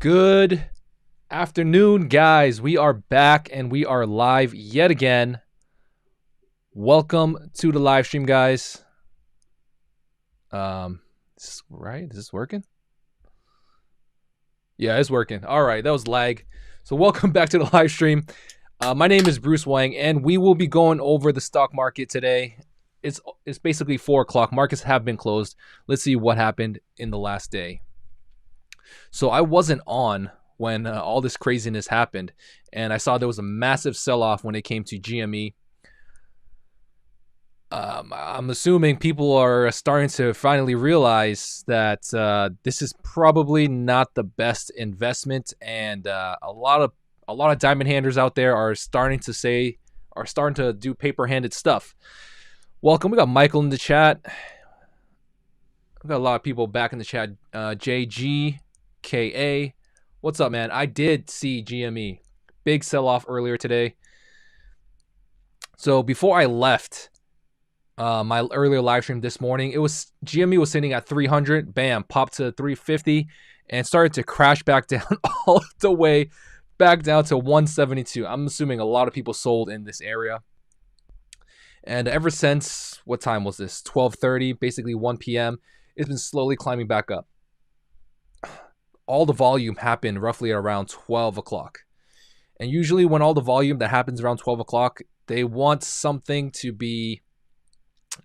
Good afternoon, guys. We are back and we are live yet again. Welcome to the live stream, guys. Is this right? Is this working? Yeah, it's working. All right, that was lag. So welcome back to the live stream. My name is Bruce Wang, and we will be going over the stock market today. It's basically 4 o'clock. Markets have been closed. Let's see what happened in the last day. So I wasn't on when all this craziness happened, and I saw there was a massive sell-off when it came to GME. I'm assuming people are starting to finally realize that this is probably not the best investment, and a lot of diamond handers out there are starting to do paper-handed stuff. Welcome. We got Michael in the chat. We got a lot of people back in the chat. JGKA, what's up, man? I did see GME. Big sell-off earlier today. So before I left my earlier live stream this morning, GME was sitting at 300. Bam, popped to 350 and started to crash back down all the way back down to 172. I'm assuming a lot of people sold in this area. And ever since, what time was this? 12:30, basically 1 p.m. It's been slowly climbing back up. All the volume happened roughly around 12 o'clock. And usually when all the volume that happens around 12 o'clock, they want something to be,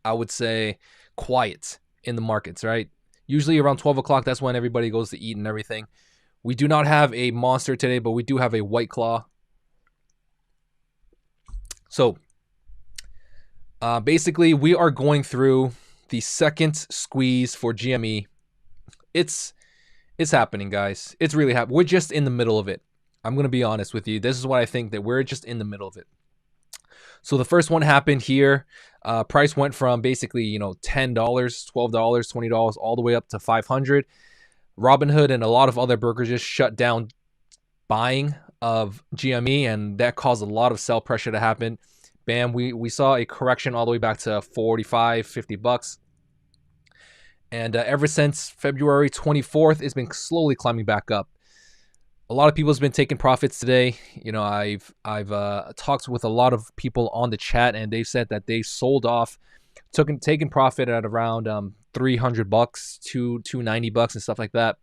I would say, quiet in the markets, right? Usually around 12 o'clock, that's when everybody goes to eat and everything. We do not have a monster today, but we do have a white claw. So basically, we are going through the second squeeze for GME. It's happening, guys. It's really happening. We're just in the middle of it. I'm going to be honest with you. This is what I think, that we're just in the middle of it. So the first one happened here. Price went from basically, $10, $12, $20, all the way up to $500. Robinhood and a lot of other brokers just shut down buying of GME, and that caused a lot of sell pressure to happen. Bam, we saw a correction all the way back to 45, 50 bucks. And ever since February 24th, it's been slowly climbing back up. A lot of people have been taking profits today. I've talked with a lot of people on the chat, and they've said that they sold off, taken profit at around 300 bucks to 290 bucks and stuff like that.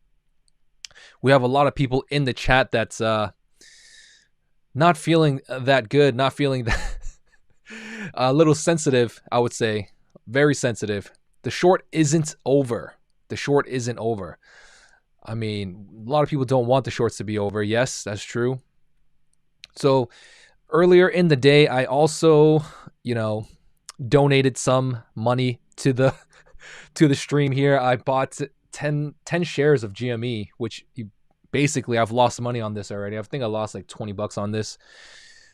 We have a lot of people in the chat that's not feeling that good, not feeling that a little sensitive, I would say. Very sensitive. The short isn't over. The short isn't over. I mean, a lot of people don't want the shorts to be over. Yes, that's true. So earlier in the day, I also, donated some money to the stream here. I bought 10 shares of GME, which basically I've lost money on this already. I think I lost like 20 bucks on this.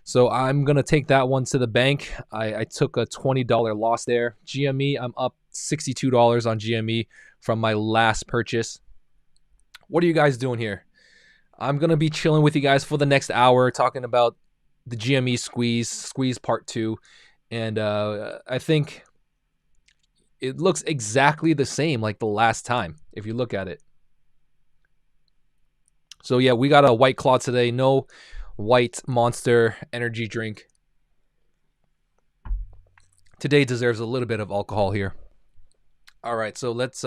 So I'm going to take that one to the bank. I took a $20 loss there. GME, I'm up $62 on GME from my last purchase. What are you guys doing here? I'm going to be chilling with you guys for the next hour, talking about the GME squeeze part 2. And I think it looks exactly the same like the last time, if you look at it. So yeah, we got a white claw today. No white Monster energy drink. Today deserves a little bit of alcohol here. All right, so let's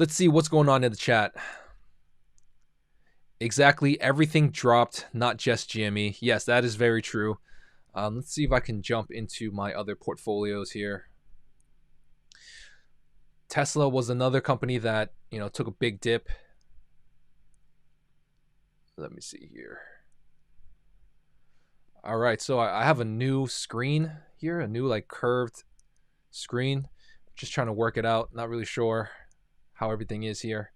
see what's going on in the chat. Exactly, everything dropped, not just GME. Yes, that is very true. Let's see if I can jump into my other portfolios here. Tesla was another company that, took a big dip. Let me see here. All right, so I have a new screen here, a new curved screen. Just trying to work it out. Not really sure how everything is here.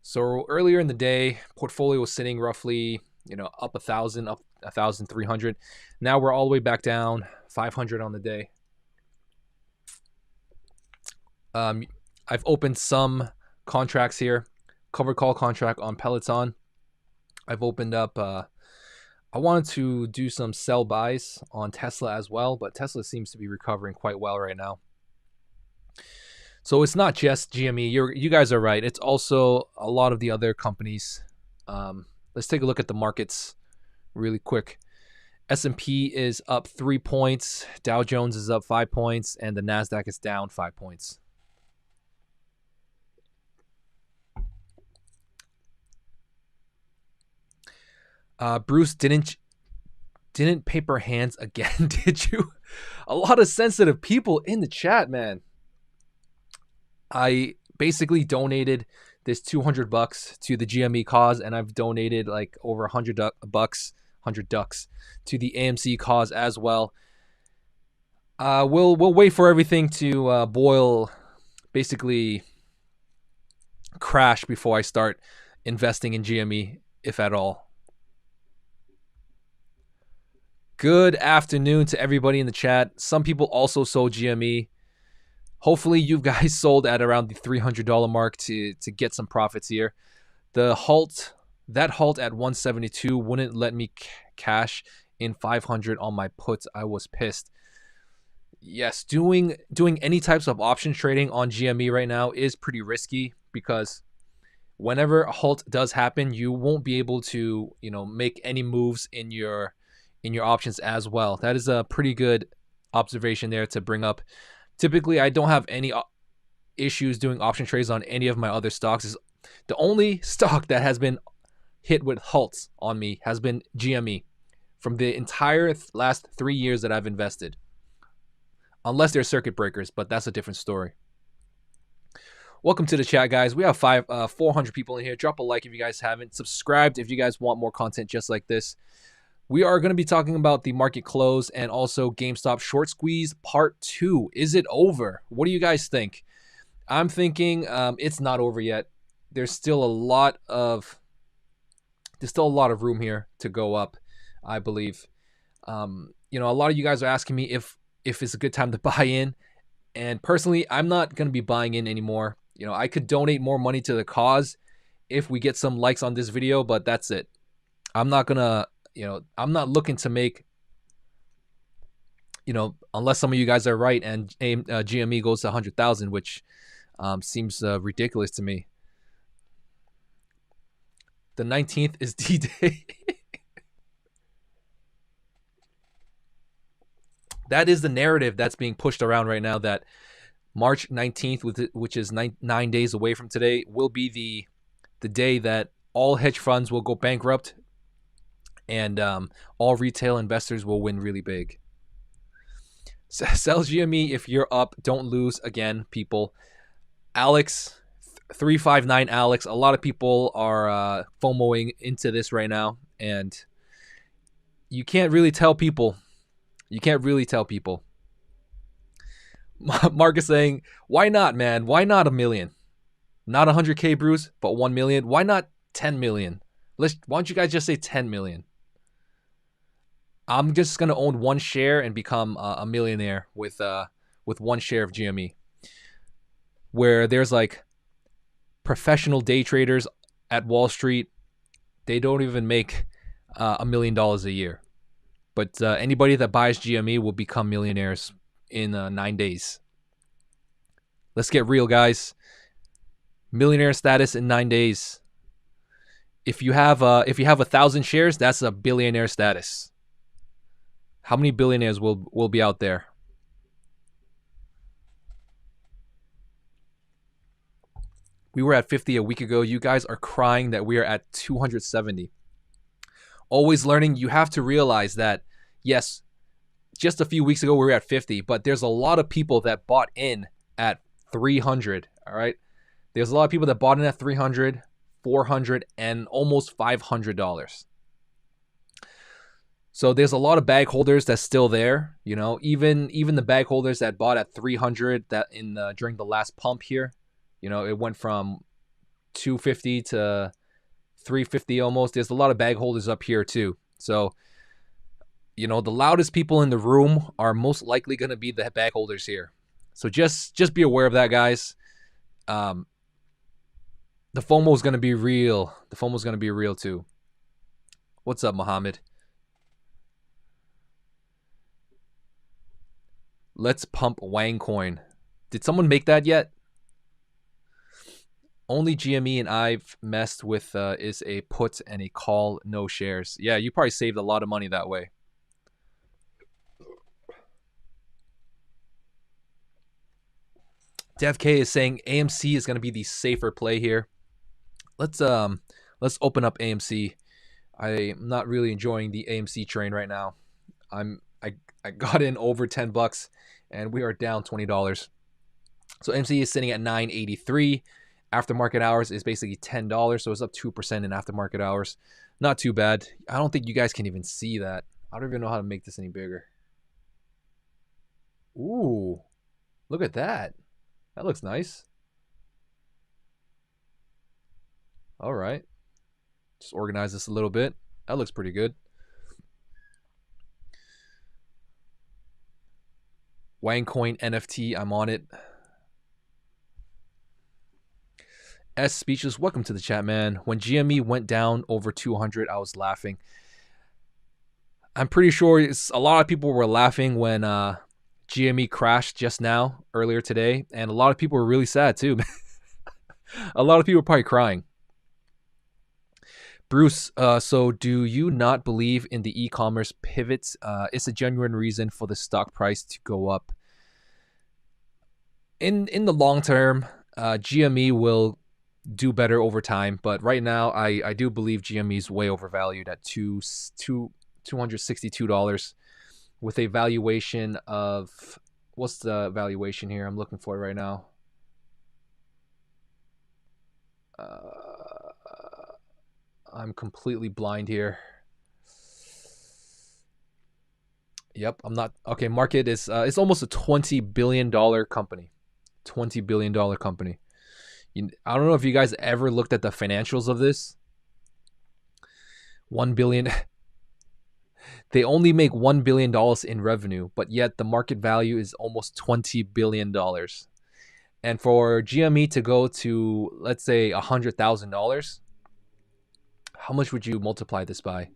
So earlier in the day, portfolio was sitting roughly, up 1,000, up 1,300. Now we're all the way back down 500 on the day. I've opened some contracts here. Covered call contract on Peloton. I've opened up, I wanted to do some sell buys on Tesla as well, but Tesla seems to be recovering quite well right now. So it's not just GME. You guys are right. It's also a lot of the other companies. Let's take a look at the markets really quick. S&P is up 3 points. Dow Jones is up 5 points. And the NASDAQ is down 5 points. Bruce, didn't paper hands again, did you? A lot of sensitive people in the chat, man. I basically donated this $200 to the GME cause, and I've donated like over $100 to the AMC cause as well. We'll wait for everything to boil, basically crash before I start investing in GME, if at all. Good afternoon to everybody in the chat. Some people also sold GME. Hopefully you guys sold at around the $300 mark to get some profits here. That halt at 172 wouldn't let me cash in 500 on my puts. I was pissed. Yes, doing any types of option trading on GME right now is pretty risky, because whenever a halt does happen, you won't be able to, make any moves in your options as well. That is a pretty good observation there to bring up. Typically, I don't have any issues doing option trades on any of my other stocks. The only stock that has been hit with halts on me has been GME from the entire last 3 years that I've invested. Unless they're circuit breakers, but that's a different story. Welcome to the chat, guys. We have 400 people in here. Drop a like if you guys haven't. Subscribed if you guys want more content just like this. We are going to be talking about the market close and also GameStop short squeeze part 2. Is it over? What do you guys think? I'm thinking it's not over yet. There's still a lot of room here to go up, I believe. A lot of you guys are asking me if it's a good time to buy in, and personally, I'm not going to be buying in anymore. I could donate more money to the cause if we get some likes on this video, but that's it. I'm not gonna. I'm not looking to make, unless some of you guys are right and GME goes to 100,000, which seems ridiculous to me. The 19th is D-Day. That is the narrative that's being pushed around right now, that March 19th, which is 9 days away from today, will be the day that all hedge funds will go bankrupt, and all retail investors will win really big. Sell GME if you're up. Don't lose again, people. Alex, 359 Alex. A lot of people are FOMOing into this right now, and you can't really tell people. Mark is saying, why not, man? Why not $1 million? Not 100K, Bruce, but 1 million. Why not 10 million? Why don't you guys just say 10 million? I'm just going to own one share and become a millionaire with one share of GME. Where there's like professional day traders at Wall Street, they don't even make $1 million a year. But anybody that buys GME will become millionaires in 9 days. Let's get real, guys. Millionaire status in 9 days. If you have 1,000 shares, that's a billionaire status. How many billionaires will be out there? We were at 50 a week ago. You guys are crying that we are at 270. Always learning. You have to realize that, yes, just a few weeks ago we were at 50, but there's a lot of people that bought in at 300, all right? There's a lot of people that bought in at 300, 400, and almost $500. So there's a lot of bag holders that's still there, even the bag holders that bought at 300 that during the last pump here, it went from 250 to 350 almost. There's a lot of bag holders up here too. So, the loudest people in the room are most likely going to be the bag holders here. So just be aware of that, guys. The FOMO is going to be real. The FOMO is going to be real too. What's up, Mohammed? Let's pump Wang coin. Did someone make that yet? Only GME and I've messed with is a put and a call, no shares. Yeah, you probably saved a lot of money that way. DevK is saying AMC is going to be the safer play here. Let's open up AMC. I'm not really enjoying the AMC train right now. I got in over $10 and we are down $20. So AMC is sitting at 983. Aftermarket hours is basically $10, so it's up 2% in aftermarket hours. Not too bad. I don't think you guys can even see that. I don't even know how to make this any bigger. Ooh, look at that. That looks nice. All right. Just organize this a little bit. That looks pretty good. Wangcoin NFT, I'm on it. S Speechless, welcome to the chat, man. When GME went down over 200, I was laughing. I'm pretty sure a lot of people were laughing when GME crashed just now, earlier today, and a lot of people were really sad too. A lot of people were probably crying. Bruce, so do you not believe in the e-commerce pivots? It's a genuine reason for the stock price to go up. In the long term, GME will do better over time, but right now I do believe GME is way overvalued at $262 with a valuation of, what's the valuation here? I'm looking for it right now. I'm completely blind here. Yep, I'm not. Okay, market is, it's almost a $20 billion company. $20 billion company. I don't know if you guys ever looked at the financials of this. 1 billion. They only make $1 billion in revenue, but yet the market value is almost $20 billion. And for GME to go to, let's say, $100,000, how much would you multiply this by?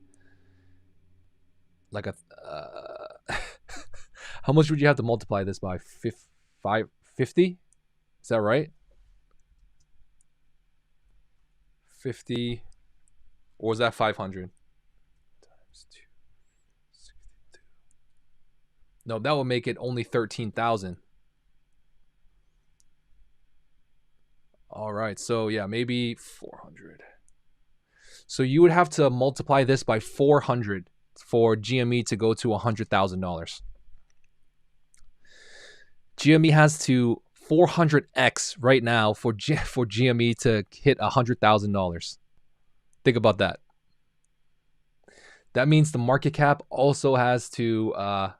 Like how much would you have to multiply this by? 50? Is that right? 50, or was that 500? Times 2, 62. No, that would make it only 13,000. All right, so yeah, maybe 400. So you would have to multiply this by 400 for GME to go to $100,000. GME has to 400x right now for GME to hit $100,000. Think about that. That means the market cap also has to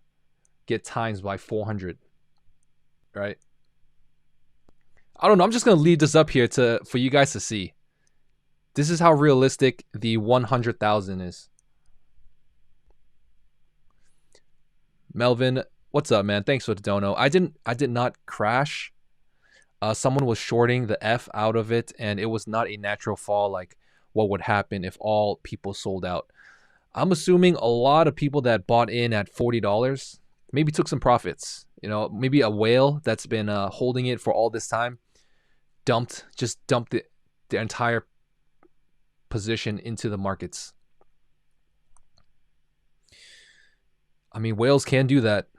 get times by 400, right? I don't know. I'm just gonna leave this up here for you guys to see. This is how realistic the 100,000 is. Melvin, what's up, man? Thanks for the dono. I did not crash. Someone was shorting the F out of it, and it was not a natural fall like what would happen if all people sold out. I'm assuming a lot of people that bought in at $40 maybe took some profits. You know, maybe a whale that's been holding it for all this time just dumped the entire position into the markets. I mean, whales can do that.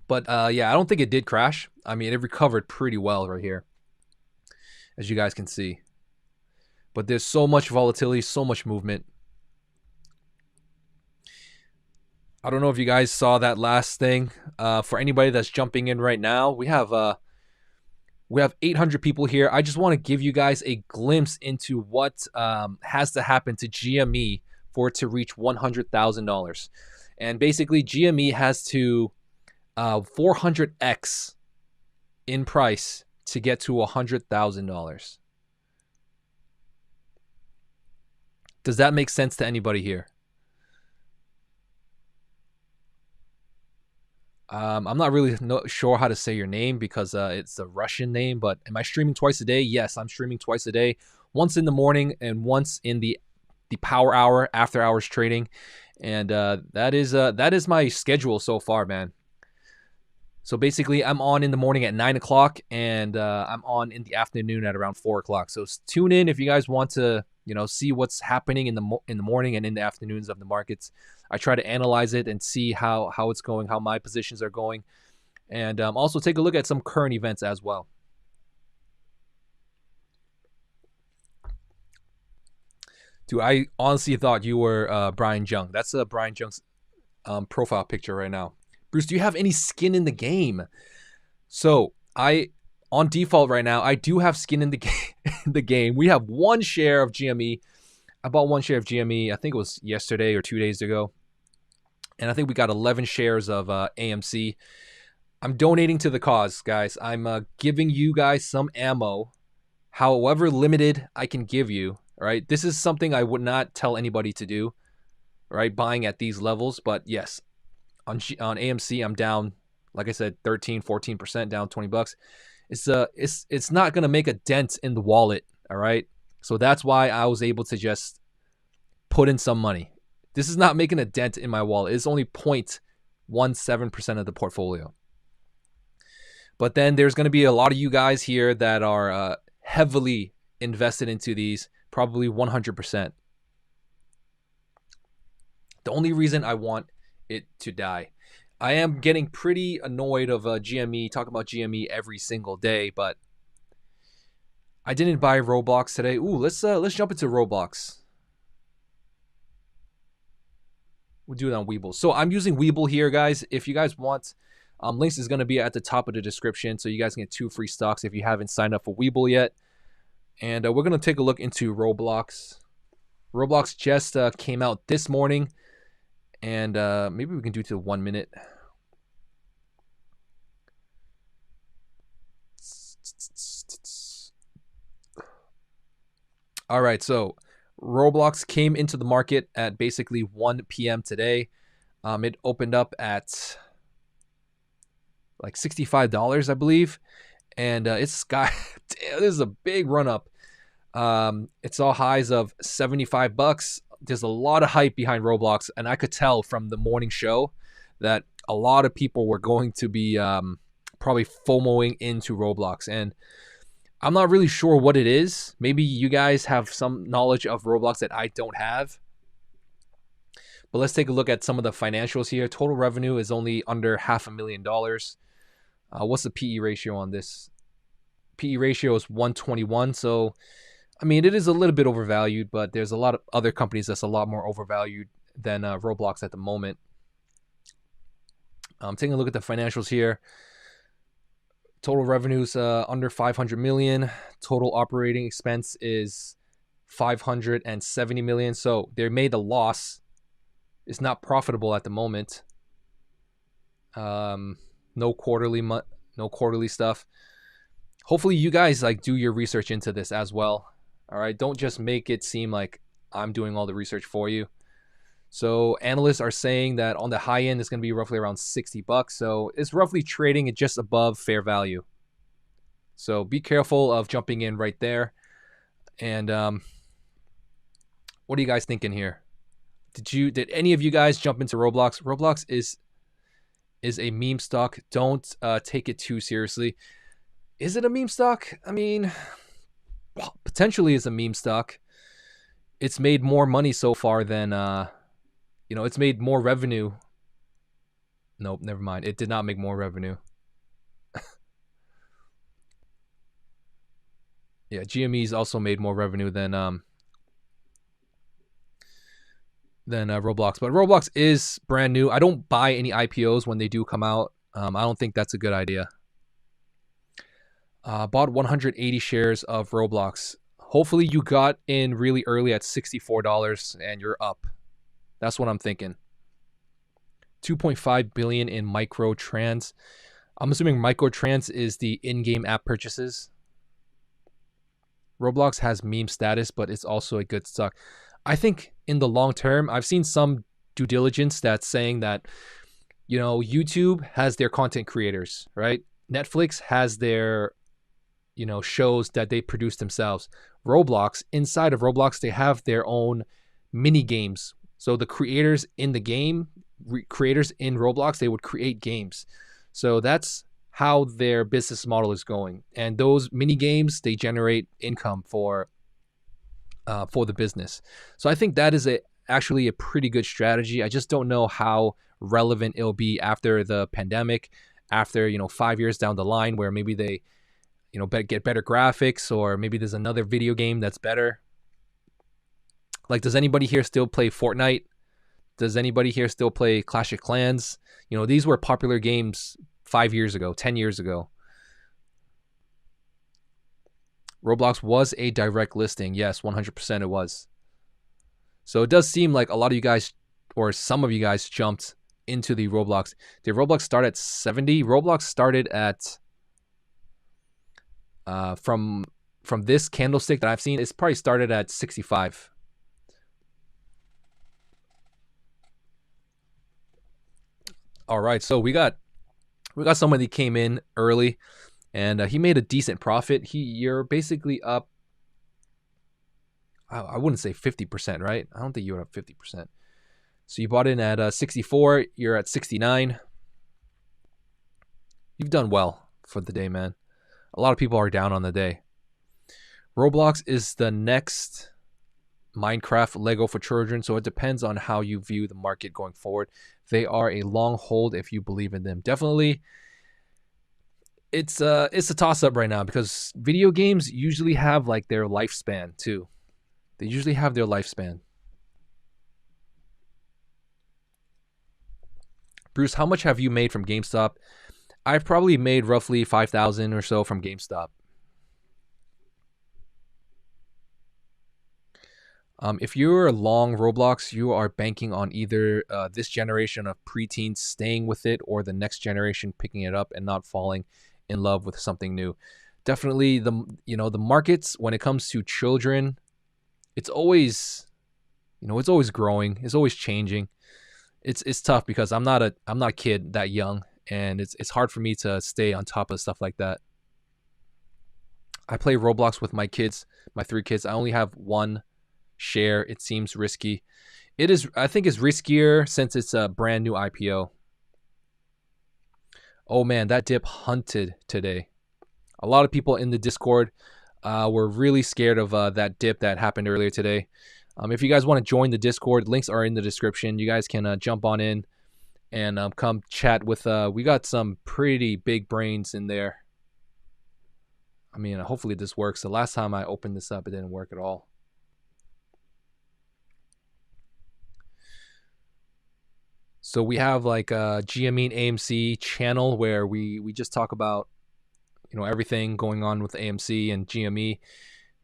But yeah, I don't think it did crash. I mean, it recovered pretty well right here, as you guys can see. But there's so much volatility, so much movement. I don't know if you guys saw that last thing. For anybody that's jumping in right now, we have 800 people here. I just want to give you guys a glimpse into what has to happen to GME for it to reach $100,000. And basically, GME has to 400x in price to get to $100,000. Does that make sense to anybody here? I'm not really sure how to say your name because it's a Russian name, but am I streaming twice a day? Yes, I'm streaming twice a day, once in the morning and once in the power hour, after hours trading. And that is my schedule so far, man. So basically, I'm on in the morning at 9 o'clock, and I'm on in the afternoon at around 4 o'clock. So tune in if you guys want to, see what's happening in the morning and in the afternoons of the markets. I try to analyze it and see how it's going, how my positions are going, and also take a look at some current events as well. Dude, I honestly thought you were Brian Jung. That's Brian Jung's profile picture right now. Bruce, do you have any skin in the game? So on default right now, I do have skin in the game. We have one share of GME. I bought one share of GME. I think it was yesterday or 2 days ago. And I think we got 11 shares of AMC. I'm donating to the cause, guys. I'm giving you guys some ammo, however limited I can give you. Right? This is something I would not tell anybody to do, right? Buying at these levels. But yes, on AMC, I'm down, like I said, 13, 14%, down $20. It's not going to make a dent in the wallet, all right? So that's why I was able to just put in some money. This is not making a dent in my wallet. It's only 0.17% of the portfolio. But then there's going to be a lot of you guys here that are heavily invested into these, probably 100%. The only reason I want it to die, I am getting pretty annoyed of GME, talking about GME every single day, but I didn't buy Roblox today. Ooh, let's jump into Roblox. We'll do it on Webull. So I'm using Webull here, guys. If you guys want, links is going to be at the top of the description, so you guys can get 2 free stocks if you haven't signed up for Webull yet. And we're going to take a look into Roblox. Roblox just came out this morning. And maybe we can do to 1 minute. All right, so Roblox came into the market at basically 1 p.m. today. It opened up at like $65, I believe. And it's damn, this is a big run up. It's all highs of $75. There's a lot of hype behind Roblox, and I could tell from the morning show that a lot of people were going to be probably FOMOing into Roblox. And I'm not really sure what it is. Maybe you guys have some knowledge of Roblox that I don't have. But let's take a look at some of the financials here. Total revenue is only under $500,000. What's the PE ratio on this? PE ratio is 121. So, I mean, it is a little bit overvalued, but there's a lot of other companies that's a lot more overvalued than Roblox at the moment. Taking a look at the financials here. Total revenues under 500 million. Total operating expense is 570 million. So they made a loss. It's not profitable at the moment. No quarterly stuff. Hopefully you guys do your research into this as well. All right, don't just make it seem like I'm doing all the research for you. So analysts are saying that on the high end it's going to be roughly around $60. So it's roughly trading at just above fair value. So be careful of jumping in right there. And what are you guys thinking here? Did any of you guys jump into Roblox? Roblox is a meme stock. Don't take it too seriously. Is it a meme stock? I mean, well, potentially it's a meme stock. It's made more money so far than it's made more revenue. Nope, never mind. It did not make more revenue. Yeah, GME's also made more revenue than Roblox. But Roblox is brand new. I don't buy any IPOs when they do come out. I don't think that's a good idea. Bought 180 shares of Roblox. Hopefully you got in really early at $64 and you're up. That's what I'm thinking. 2.5 billion in microtrans. I'm assuming microtrans is the in-game app purchases. Roblox has meme status, but it's also a good stock. I think in the long term, I've seen some due diligence that's saying that, YouTube has their content creators, right? Netflix has their, shows that they produce themselves. Roblox, inside of Roblox, they have their own mini games. So the creators in the game, creators in Roblox, they would create games. So that's how their business model is going. And those mini games, they generate income for the business. So I think that is actually a pretty good strategy. I just don't know how relevant it'll be after the pandemic, after 5 years down the line, where maybe they get better graphics, or maybe there's another video game that's better. Like, does anybody here still play Fortnite? Does anybody here still play Clash of Clans? These were popular games 5 years ago, 10 years ago. Roblox was a direct listing. Yes, 100% it was. So it does seem like a lot of you guys, or some of you guys, jumped into the Roblox. Did Roblox start at 70? Roblox started at, from this candlestick that I've seen, it's probably started at 65. All right, so we got somebody that came in early, and he made a decent profit. You're basically up, I wouldn't say 50%, right? I don't think you're up 50%. So you bought in at 64. You're at 69. You've done well for the day, man. A lot of people are down on the day. Roblox is the next Minecraft Lego for children, so it depends on how you view the market going forward. They are a long hold if you believe in them. Definitely, it's a toss-up right now, because video games usually have like their lifespan too. They usually have their lifespan. Bruce, how much have you made from GameStop? I've probably made roughly 5,000 or so from GameStop. If you're long Roblox, you are banking on either this generation of preteens staying with it, or the next generation picking it up and not falling in love with something new. Definitely the markets, when it comes to children, it's always growing, it's always changing. It's tough because I'm not a kid that young, and it's hard for me to stay on top of stuff like that. I play Roblox with my kids, my 3 kids. I only have one share. It seems risky. It is. I think it's riskier since it's a brand new IPO. Oh man, that dip hunted today. A lot of people in the Discord were really scared of that dip that happened earlier today. If you guys want to join the Discord, links are in the description. You guys can jump on in and come chat with. We got some pretty big brains in there. I mean, hopefully this works. The last time I opened this up, it didn't work at all. So we have like a GME AMC channel where we just talk about everything going on with AMC and GME,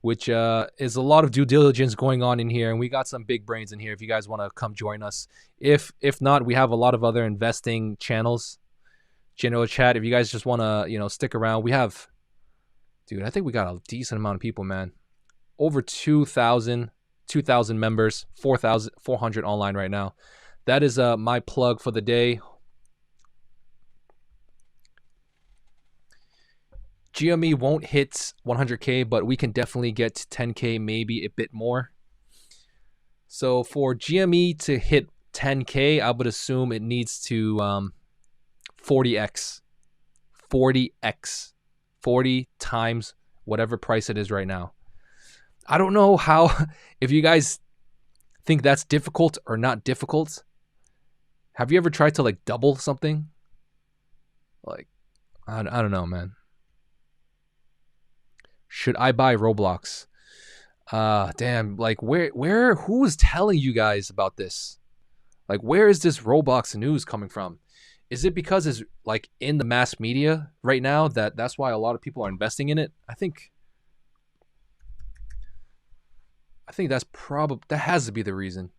which is a lot of due diligence going on in here, and we got some big brains in here. If you guys want to come join us, if not, we have a lot of other investing channels. General chat. If you guys just want to stick around, we have, dude, I think we got a decent amount of people, man. Over 2,000 members, 4,400 online right now. That is my plug for the day. GME won't hit 100K, but we can definitely get to 10K, maybe a bit more. So for GME to hit 10K, I would assume it needs to 40x. 40 times whatever price it is right now. I don't know how, if you guys think that's difficult or not difficult. Have you ever tried to like double something? Like, I don't know, man. Should I buy Roblox? Damn, like who is telling you guys about this? Like, where is this Roblox news coming from? Is it because it's like in the mass media right now that's why a lot of people are investing in it? I think that has to be the reason.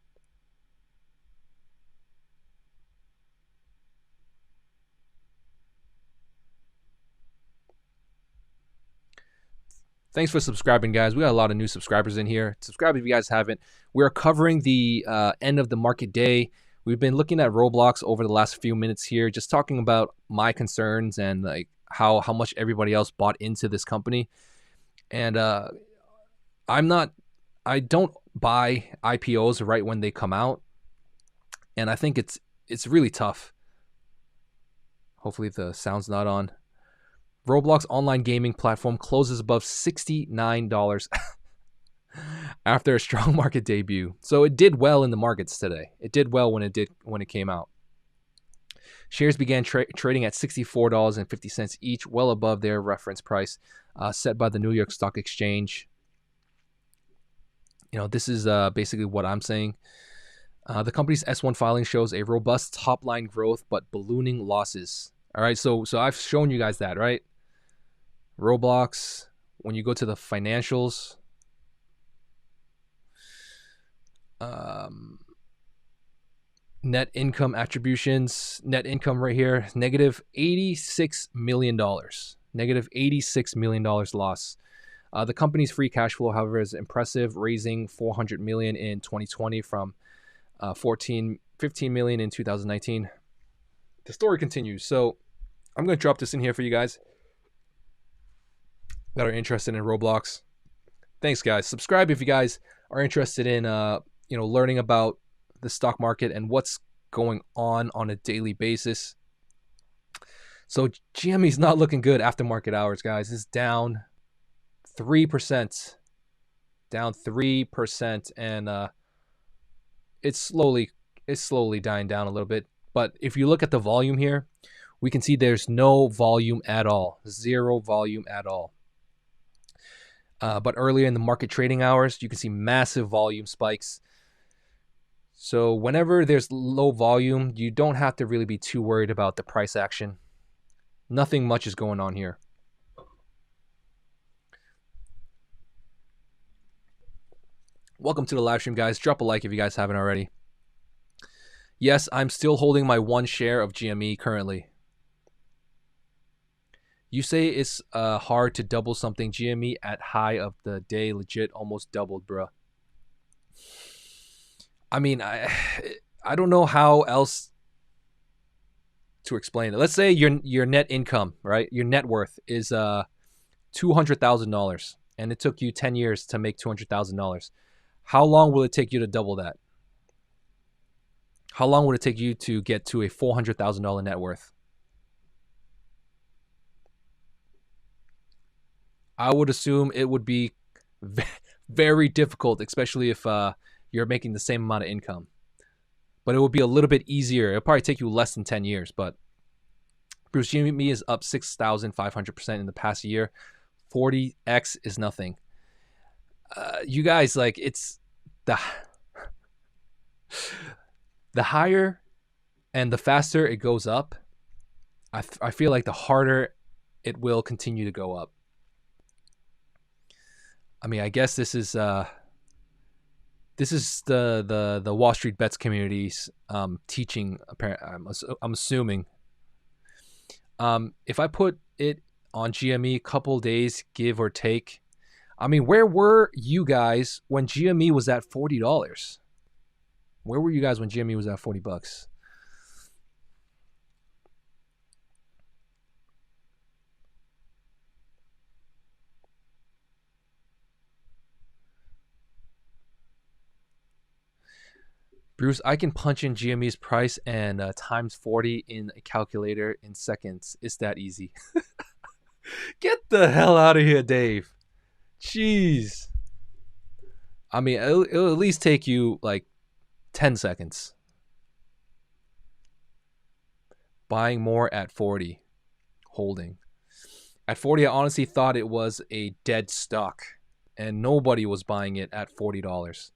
Thanks for subscribing, guys. We got a lot of new subscribers in here. Subscribe if you guys haven't. We're covering the end of the market day. We've been looking at Roblox over the last few minutes here, just talking about my concerns and like how much everybody else bought into this company. And I don't buy IPOs right when they come out. And I think it's really tough. Hopefully the sound's not on. Roblox online gaming platform closes above $69 after a strong market debut. So it did well in the markets today. It did well when it came out. Shares began trading at $64.50 each, well above their reference price set by the New York Stock Exchange. This is basically what I'm saying. The company's S1 filing shows a robust top-line growth, but ballooning losses. All right, so I've shown you guys that, right? Roblox, when you go to the financials, net income attributions, net income right here, negative $86 million. Negative $86 million loss. The company's free cash flow, however, is impressive, raising $400 million in 2020 from $15 million in 2019. The story continues. So I'm going to drop this in here for you guys that are interested in Roblox. Thanks, guys. Subscribe if you guys are interested in learning about the stock market and what's going on a daily basis. So GME's not looking good after market hours, guys. It's down 3%. Down 3%, and it's slowly dying down a little bit. But if you look at the volume here, we can see there's no volume at all. Zero volume at all. But earlier in the market trading hours, you can see massive volume spikes. So whenever there's low volume, you don't have to really be too worried about the price action. Nothing much is going on here. Welcome to the live stream, guys. Drop a like if you guys haven't already. Yes, I'm still holding my 1 share of GME currently. You say it's hard to double something. GME at high of the day legit almost doubled, bruh. I mean, I don't know how else to explain it. Let's say your net income, right? Your net worth is $200,000, and it took you 10 years to make $200,000. How long will it take you to double that? How long would it take you to get to a $400,000 net worth? I would assume it would be very difficult, especially if you're making the same amount of income. But it would be a little bit easier. It'll probably take you less than 10 years. But Bruce, GME is up 6,500% in the past year. 40x is nothing. You guys, like, it's the higher and the faster it goes up, I feel like the harder it will continue to go up. I mean, I guess this is the Wall Street Bets community's teaching. Apparently, I'm assuming. If I put it on GME, couple days, give or take. I mean, where were you guys when GME was at $40? Where were you guys when GME was at $40? Bruce, I can punch in GME's price and times 40 in a calculator in seconds. It's that easy. Get the hell out of here, Dave. Jeez. I mean, it'll at least take you like 10 seconds. Buying more at 40. Holding. At 40, I honestly thought it was a dead stock. And nobody was buying it at $40.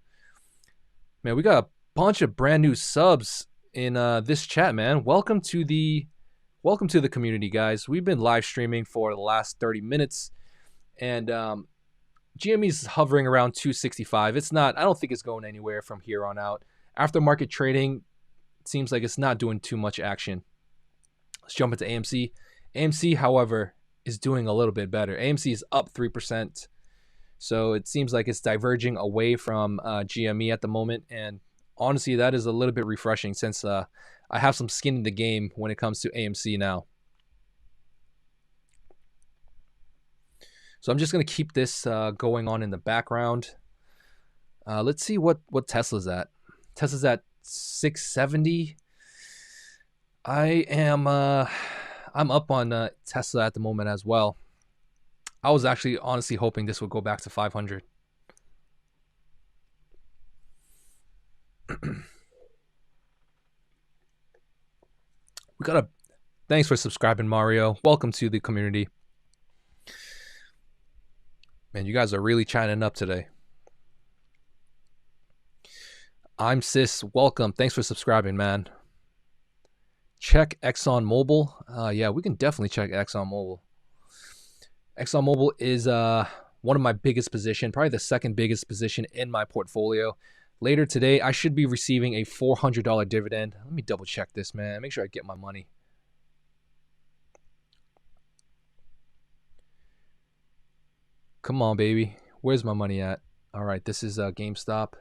Man, we got a bunch of brand new subs in this chat, man. Welcome to the community, guys. We've been live streaming for the last 30 minutes, and GME's hovering around 265. It's not. I don't think it's going anywhere from here on out. After market trading, it seems like it's not doing too much action. Let's jump into AMC. AMC, however, is doing a little bit better. AMC is up 3%, so it seems like it's diverging away from GME at the moment, and honestly, that is a little bit refreshing since I have some skin in the game when it comes to AMC now. So I'm just going to keep this going on in the background. Let's see what Tesla's at. Tesla's at 670. I I'm up on Tesla at the moment as well. I was actually honestly hoping this would go back to 500. We got a thanks for subscribing, Mario. Welcome to the community. Man, you guys are really shining up today. I'm Sis. Welcome. Thanks for subscribing, man. Check Exxon Mobil. Yeah, we can definitely check Exxon Mobil. Exxon Mobil is one of my biggest position, probably the second biggest position in my portfolio. Later today, I should be receiving a $400 dividend. Let me double check this, man. Make sure I get my money. Come on, baby. Where's my money at? All right, this is Gamestop.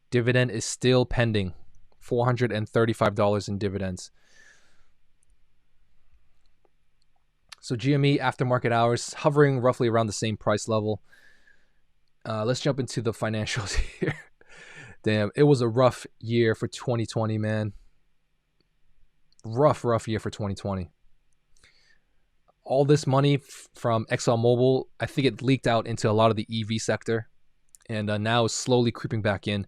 Dividend is still pending. $435 in dividends. So GME aftermarket hours hovering roughly around the same price level. Let's jump into the financials here. Damn, it was a rough year for 2020, man. Rough year for 2020. All this money from ExxonMobil, I think it leaked out into a lot of the EV sector, and now is slowly creeping back in,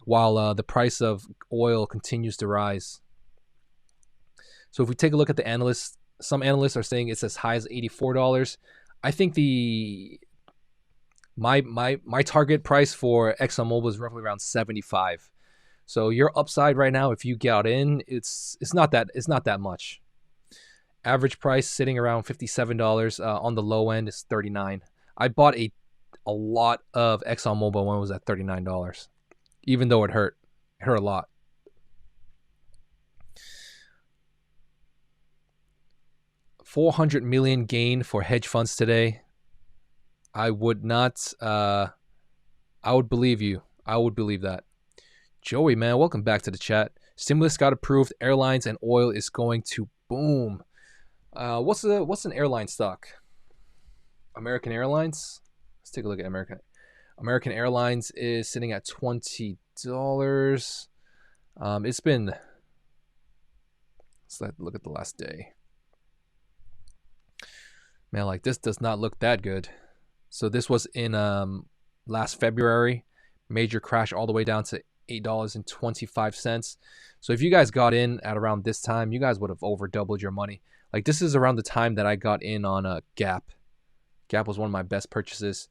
while the price of oil continues to rise. So if we take a look at the analysts, some analysts are saying it's as high as $84. I think my target price for ExxonMobil is roughly around 75. So your upside right now, if you get in, it's not that much. Average price sitting around $57. On the low end is $39. I bought a lot of ExxonMobil when it was at $39, even though it hurt a lot. $400 million gain for hedge funds today. I would not. I would believe you. I would believe that. Joey, man, welcome back to the chat. Stimulus got approved. Airlines and oil is going to boom. What's an airline stock? American Airlines. Let's take a look at American Airlines is sitting at $20. It's been. Let's look at the last day. Man, like this does not look that good. So this was in last February. Major crash all the way down to $8.25. So if you guys got in at around this time, you guys would have over doubled your money. Like this is around the time that I got in on a Gap. Gap was one of my best purchases.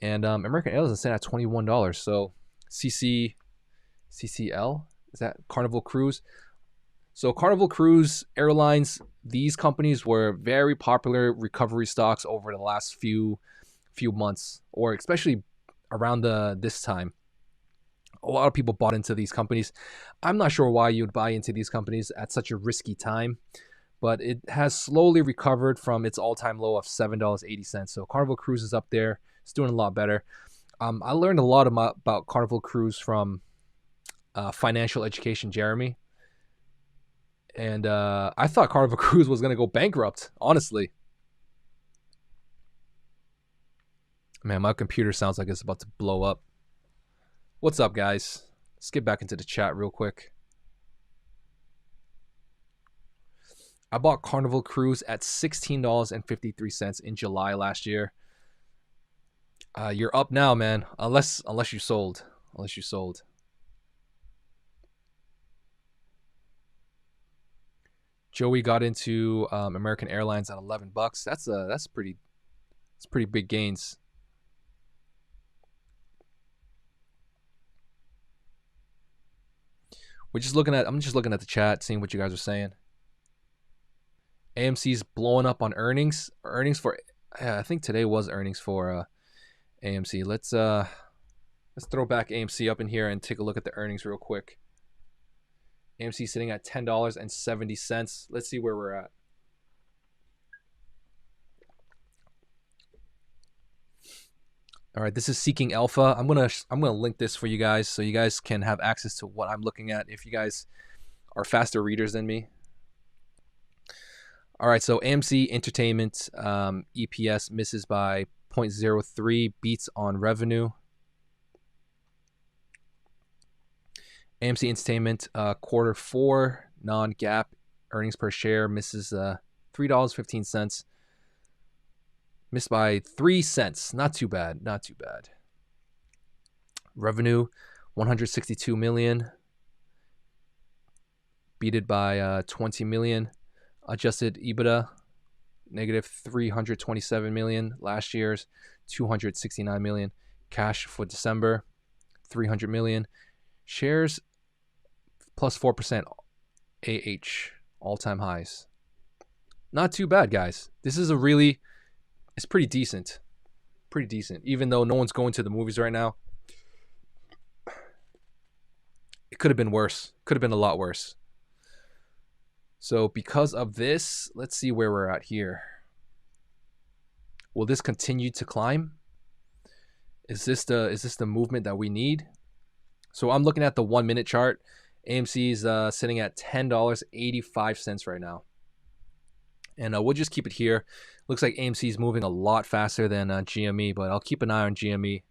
And American Airlines is sitting at $21. So CCL, is that Carnival Cruise? So Carnival Cruise Airlines, these companies were very popular recovery stocks over the last few months, or especially around this time. A lot of people bought into these companies. I'm not sure why you'd buy into these companies at such a risky time, but it has slowly recovered from its all-time low of $7.80. So Carnival Cruise is up there. It's doing a lot better. I learned a lot about Carnival Cruise from Financial Education Jeremy. And I thought Carnival Cruise was going to go bankrupt, honestly. Man, my computer sounds like it's about to blow up. What's up, guys? Let's get back into the chat real quick. I bought Carnival Cruise at $16.53 in July last year. You're up now, man. Unless you sold. Joey got into American Airlines at $11. That's pretty big gains. I'm just looking at the chat, seeing what you guys are saying. AMC's blowing up on earnings. Earnings for I think today was earnings for AMC. Let's throw back AMC up in here and take a look at the earnings real quick. AMC sitting at $10.70. Let's see where we're at. All right, this is Seeking Alpha. I'm gonna link this for you guys so you guys can have access to what I'm looking at if you guys are faster readers than me. All right, so AMC Entertainment EPS misses by 0.03, beats on revenue. AMC Entertainment, Q4 non-GAAP earnings per share misses $3.15. Missed by 3 cents. Not too bad. Not too bad. Revenue, 162 million. Beated by 20 million. Adjusted EBITDA, negative 327 million. Last year's 269 million. Cash for December, 300 million. Shares plus 4% AH, all-time highs. Not too bad, guys. This is it's pretty decent. Pretty decent. Even though no one's going to the movies right now, it could have been worse. Could have been a lot worse. So because of this, let's see where we're at here. Will this continue to climb? Is this the movement that we need? So I'm looking at the 1 minute chart. AMC is sitting at $10.85 right now. And we'll just keep it here. Looks like AMC is moving a lot faster than GME, but I'll keep an eye on GME.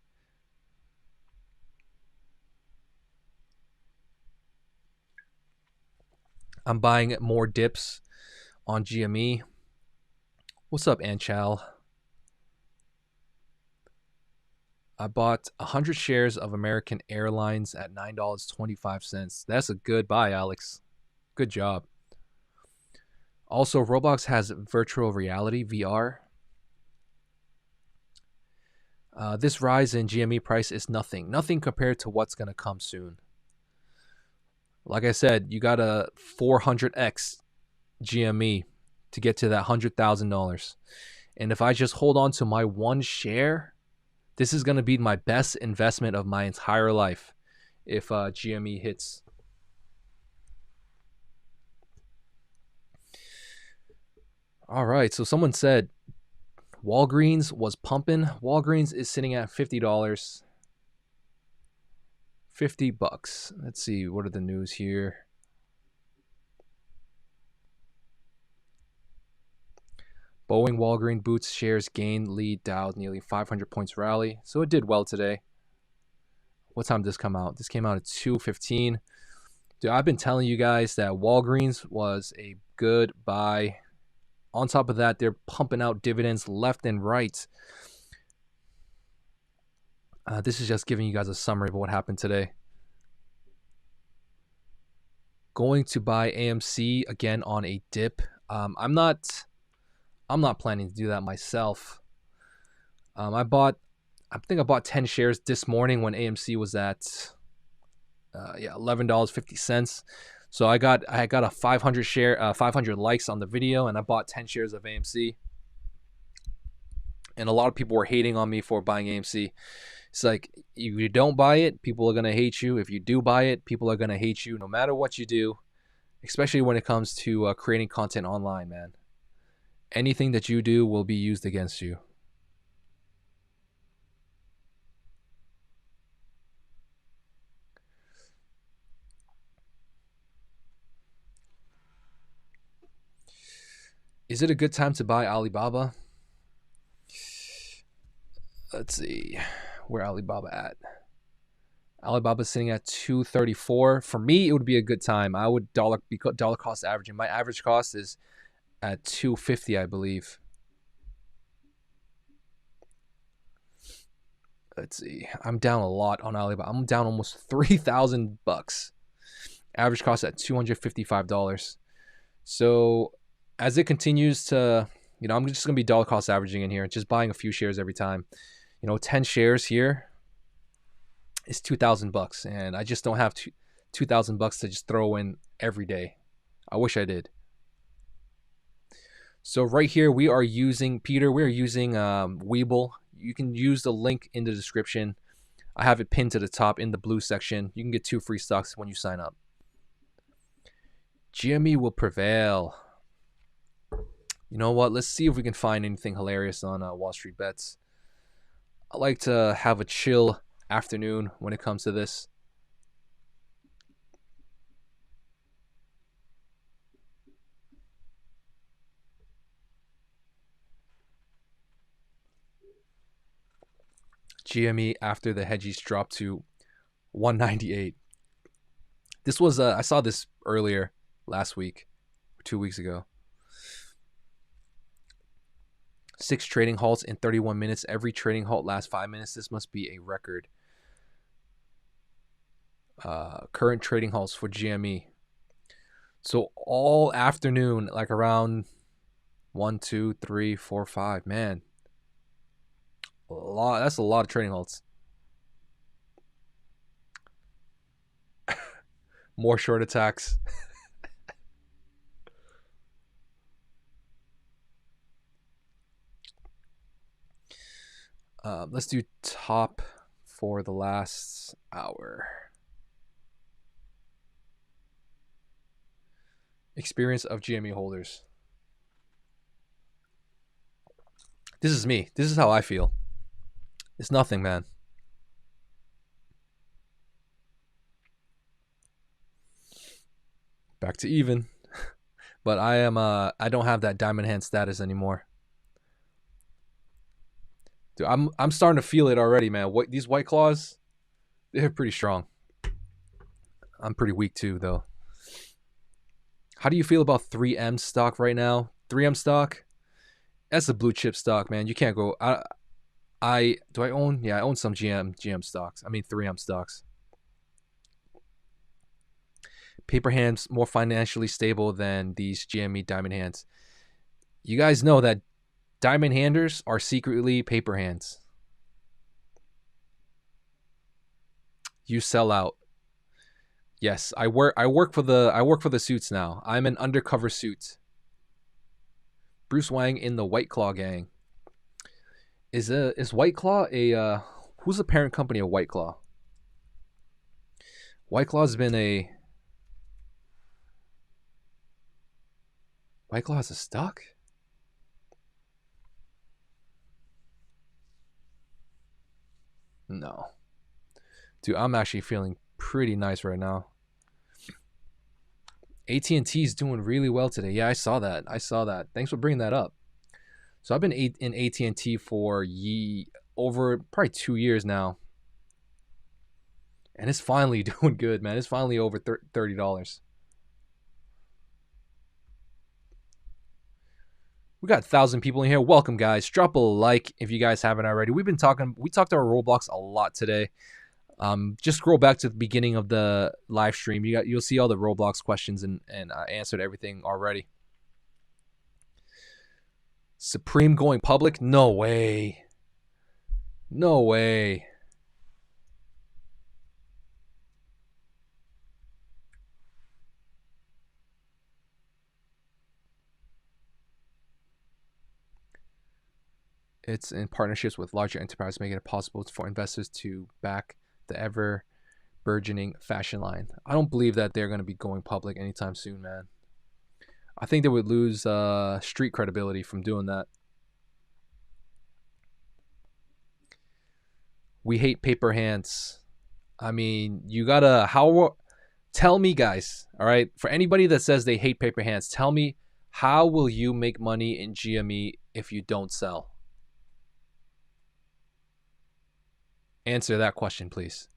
I'm buying more dips on GME. What's up, Anchal? I bought 100 shares of American Airlines at $9.25. That's a good buy, Alex. Good job. Also, Roblox has virtual reality, VR. This rise in GME price is nothing. Nothing compared to what's going to come soon. Like I said, you got a 400x GME to get to that $100,000. And if I just hold on to my one share, this is going to be my best investment of my entire life if GME hits. All right, so someone said Walgreens was pumping. Walgreens is sitting at $50. $50. Let's see, what are the news here? Boeing Walgreens Boots shares gain, lead Dow nearly 500 points rally. So it did well today. What time did this come out? This came out at 2:15. Dude, I've been telling you guys that Walgreens was a good buy. On top of that, they're pumping out dividends left and right. This is just giving you guys a summary of what happened today. Going to buy AMC again on a dip. I'm not planning to do that myself. I think I bought 10 shares this morning when AMC was at $11.50. So I got a 500 likes on the video, and I bought 10 shares of AMC. And a lot of people were hating on me for buying AMC. It's like, if you don't buy it, people are going to hate you. If you do buy it, people are going to hate you no matter what you do, especially when it comes to creating content online, man. Anything that you do will be used against you. Is it a good time to buy Alibaba? Let's see. Where Alibaba at? Alibaba's sitting at 234. For me, it would be a good time. I would dollar cost averaging. My average cost is at 250, I believe. Let's see. I'm down a lot on Alibaba. I'm down almost $3,000. Average cost at $255. So as it continues to, I'm just gonna be dollar cost averaging in here, just buying a few shares every time. 10 shares here is $2,000, and I just don't have $2,000 to just throw in every day. I wish I did. So right here we are using Webull. You can use the link in the description. I have it pinned to the top in the blue section. You can get 2 free stocks when you sign up. GME will prevail. You know what? Let's see if we can find anything hilarious on Wall Street Bets. I like to have a chill afternoon when it comes to this. GME after the hedgies dropped to 198. This was I saw this earlier last week, 2 weeks ago. 6 trading halts in 31 minutes. Every trading halt lasts 5 minutes. This must be a record. Current trading halts for GME. So all afternoon, like around 1, 2, 3, 4, 5. Man, a lot. That's a lot of trading halts. More short attacks. Let's do top for the last hour. Experience of GME holders. This is me. This is how I feel. It's nothing, man. Back to even. But I am I don't have that diamond hand status anymore. Dude, I'm starting to feel it already, man. These White Claws, they're pretty strong. I'm pretty weak too, though. How do you feel about 3M stock right now? 3M stock, that's a blue chip stock, man. You can't go. I own? Yeah, I own some GM stocks. I mean 3M stocks. Paper hands more financially stable than these GME diamond hands. You guys know that diamond handers are secretly paper hands. You sell out. Yes, I work for the suits now. I'm an undercover suit. Bruce Wang in the White Claw gang. Is White Claw a who's the parent company of White Claw? White Claw's been a White Claw has a stock? No. Dude, I'm actually feeling pretty nice right now. AT&T is doing really well today. Yeah, I saw that. Thanks for bringing that up. So I've been in AT&T for over probably 2 years now. And it's finally doing good, man. It's finally over $30. We got 1,000 people in here. Welcome, guys. Drop a like if you guys haven't already. We talked about Roblox a lot today. Just scroll back to the beginning of the live stream. You'll see all the Roblox questions, and I answered everything already. Supreme going public? No way. No way. It's in partnerships with larger enterprises, making it possible for investors to back the ever burgeoning fashion line. I don't believe that they're going to be going public anytime soon, man. I think they would lose street credibility from doing that. We hate paper hands. I mean, you gotta tell me, guys. All right, for anybody that says they hate paper hands, tell me, how will you make money in GME if you don't sell? Answer that question, please.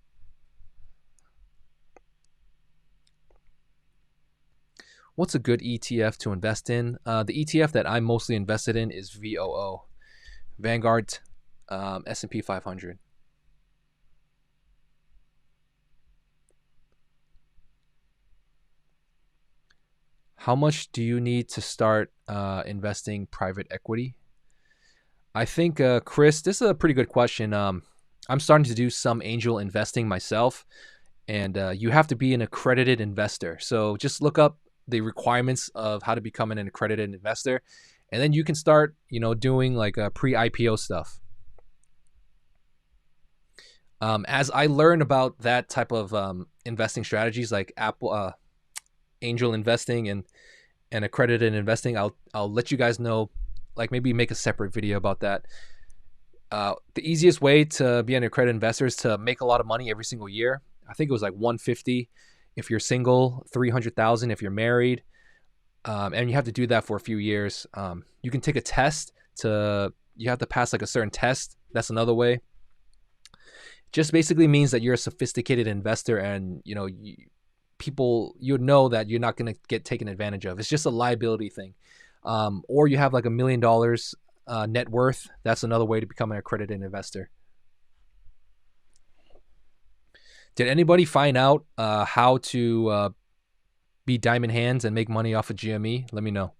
What's a good ETF to invest in? The ETF that I'm mostly invested in is VOO, Vanguard S&P 500. How much do you need to start investing private equity? I think, Chris, this is a pretty good question. I'm starting to do some angel investing myself, and you have to be an accredited investor. So just look up the requirements of how to become an accredited investor, and then you can start, doing like pre-IPO stuff. As I learn about that type of investing strategies, like angel investing and accredited investing, I'll let you guys know. Like maybe make a separate video about that. The easiest way to be an accredited investor is to make a lot of money every single year. I think it was like 150 if you're single, 300,000 if you're married, and you have to do that for a few years. You can take a test you have to pass like a certain test. That's another way. Just basically means that you're a sophisticated investor, and people, you know that you're not going to get taken advantage of. It's just a liability thing. Or you have like $1 million net worth. That's another way to become an accredited investor. Did anybody find out how to be diamond hands and make money off of GME? Let me know.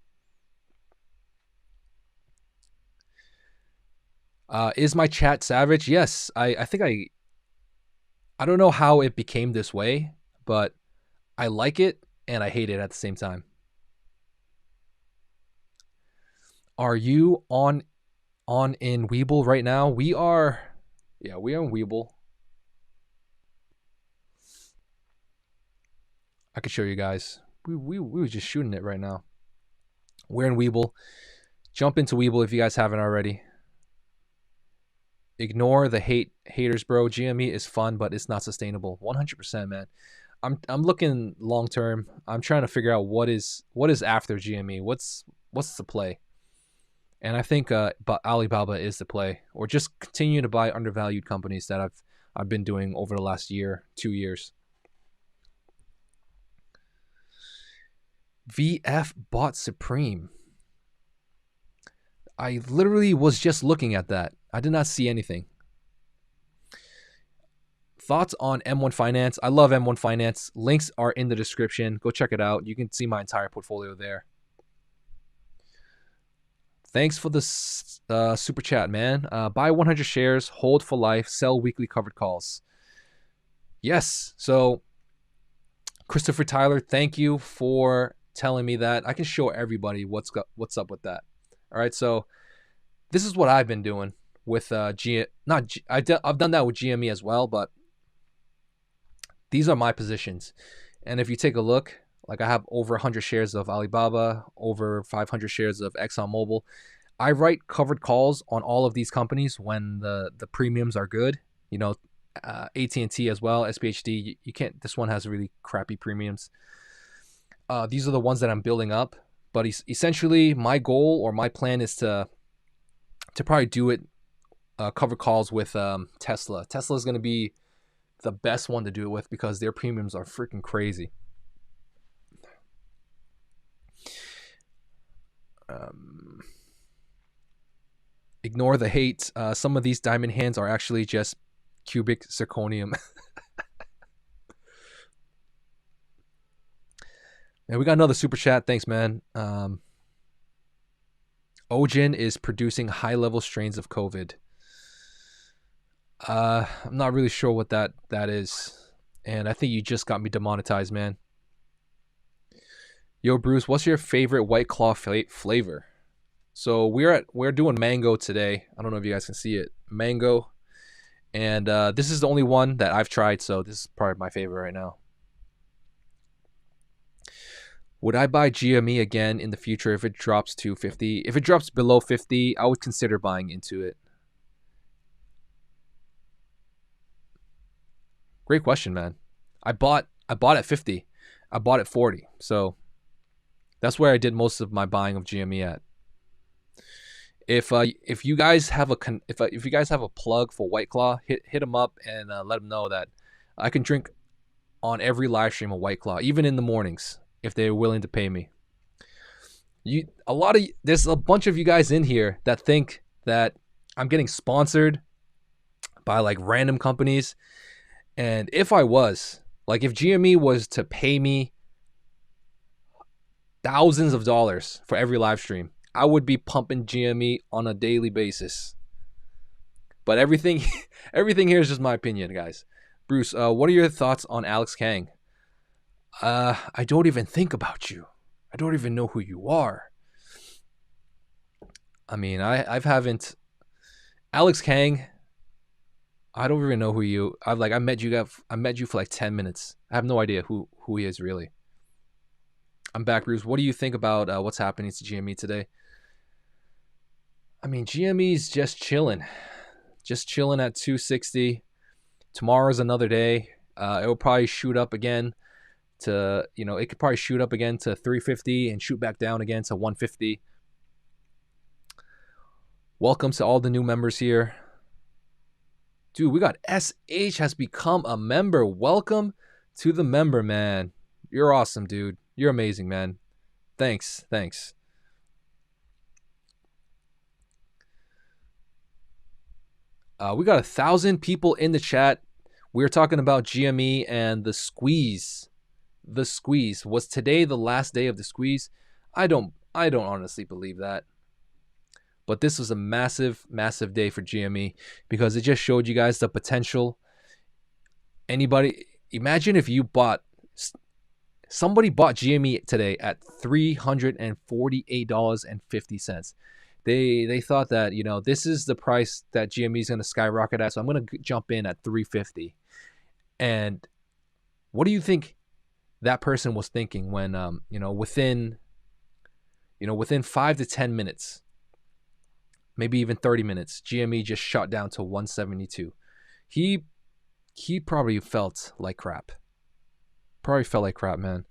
Is my chat savage? Yes. I think I don't know how it became this way, but I like it and I hate it at the same time. Are you on in Weeble right now? We are in Weeble. I could show you guys. We were just shooting it right now. We're in Weeble. Jump into Weeble if you guys haven't already. Ignore the haters, bro. GME is fun, but it's not sustainable. 100%, man. I'm looking long term. I'm trying to figure out what is after GME. What's the play? And I think Alibaba is the play, or just continue to buy undervalued companies that I've been doing over the last year, 2 years. VF bought Supreme. I literally was just looking at that. I did not see anything. Thoughts on M1 Finance? I love M1 Finance. Links are in the description. Go check it out. You can see my entire portfolio there. Thanks for the super chat, man. Buy 100 shares, hold for life, sell weekly covered calls. Yes. So, Christopher Tyler, thank you for telling me that. I can show everybody what's up with that. All right. So, this is what I've been doing with I've done that with GME as well, but these are my positions. And if you take a look, like I have over 100 shares of Alibaba, over 500 shares of ExxonMobil. I write covered calls on all of these companies when the premiums are good. You know, AT&T as well, SPHD. You can't. This one has really crappy premiums. These are the ones that I'm building up. But essentially, my goal or my plan is to probably do it covered calls with Tesla. Tesla is going to be the best one to do it with because their premiums are freaking crazy. Ignore the hate. Some of these diamond hands are actually just cubic zirconium. And we got another super chat. Thanks, man. Ojin is producing high-level strains of COVID. I'm not really sure what that is. And I think you just got me demonetized, man. Yo, Bruce, what's your favorite White Claw flavor? So we're doing mango today. I don't know if you guys can see it. Mango. And this is the only one that I've tried, so this is probably my favorite right now. Would I buy GME again in the future if it drops to 50? If it drops below 50, I would consider buying into it. Great question, man. I bought at 50. I bought at 40. So that's where I did most of my buying of GME at. If you guys have a plug for White Claw, hit them up and let them know that I can drink on every live stream of White Claw, even in the mornings, if they're willing to pay me. There's a bunch of you guys in here that think that I'm getting sponsored by like random companies. And if I was, like if GME was to pay me thousands of dollars for every live stream, I would be pumping GME on a daily basis. But everything here is just my opinion, guys. Bruce, what are your thoughts on Alex Kang? I don't even think about you. I don't even know who you are. I mean, I haven't. Alex Kang, I don't even know who you. I met you for like 10 minutes. I have no idea who he is really. I'm back, Bruce. What do you think about what's happening to GME today? I mean, GME's just chilling at 260. Tomorrow's another day. It will probably shoot up again to, it could probably shoot up again to 350 and shoot back down again to 150. Welcome to all the new members here. Dude, we got SH has become a member. Welcome to the member, man. You're awesome, dude. You're amazing, man. Thanks. We got 1,000 people in the chat. We're talking about GME and the squeeze. The squeeze. Was today the last day of the squeeze? I don't honestly believe that. But this was a massive day for GME because it just showed you guys the potential. Anybody, imagine if somebody bought GME today at $348.50. They thought that, this is the price that GME is going to skyrocket at, so I'm going to jump in at 350. And what do you think that person was thinking when within 5 to 10 minutes, maybe even 30 minutes, GME just shot down to 172. He probably felt like crap. Man.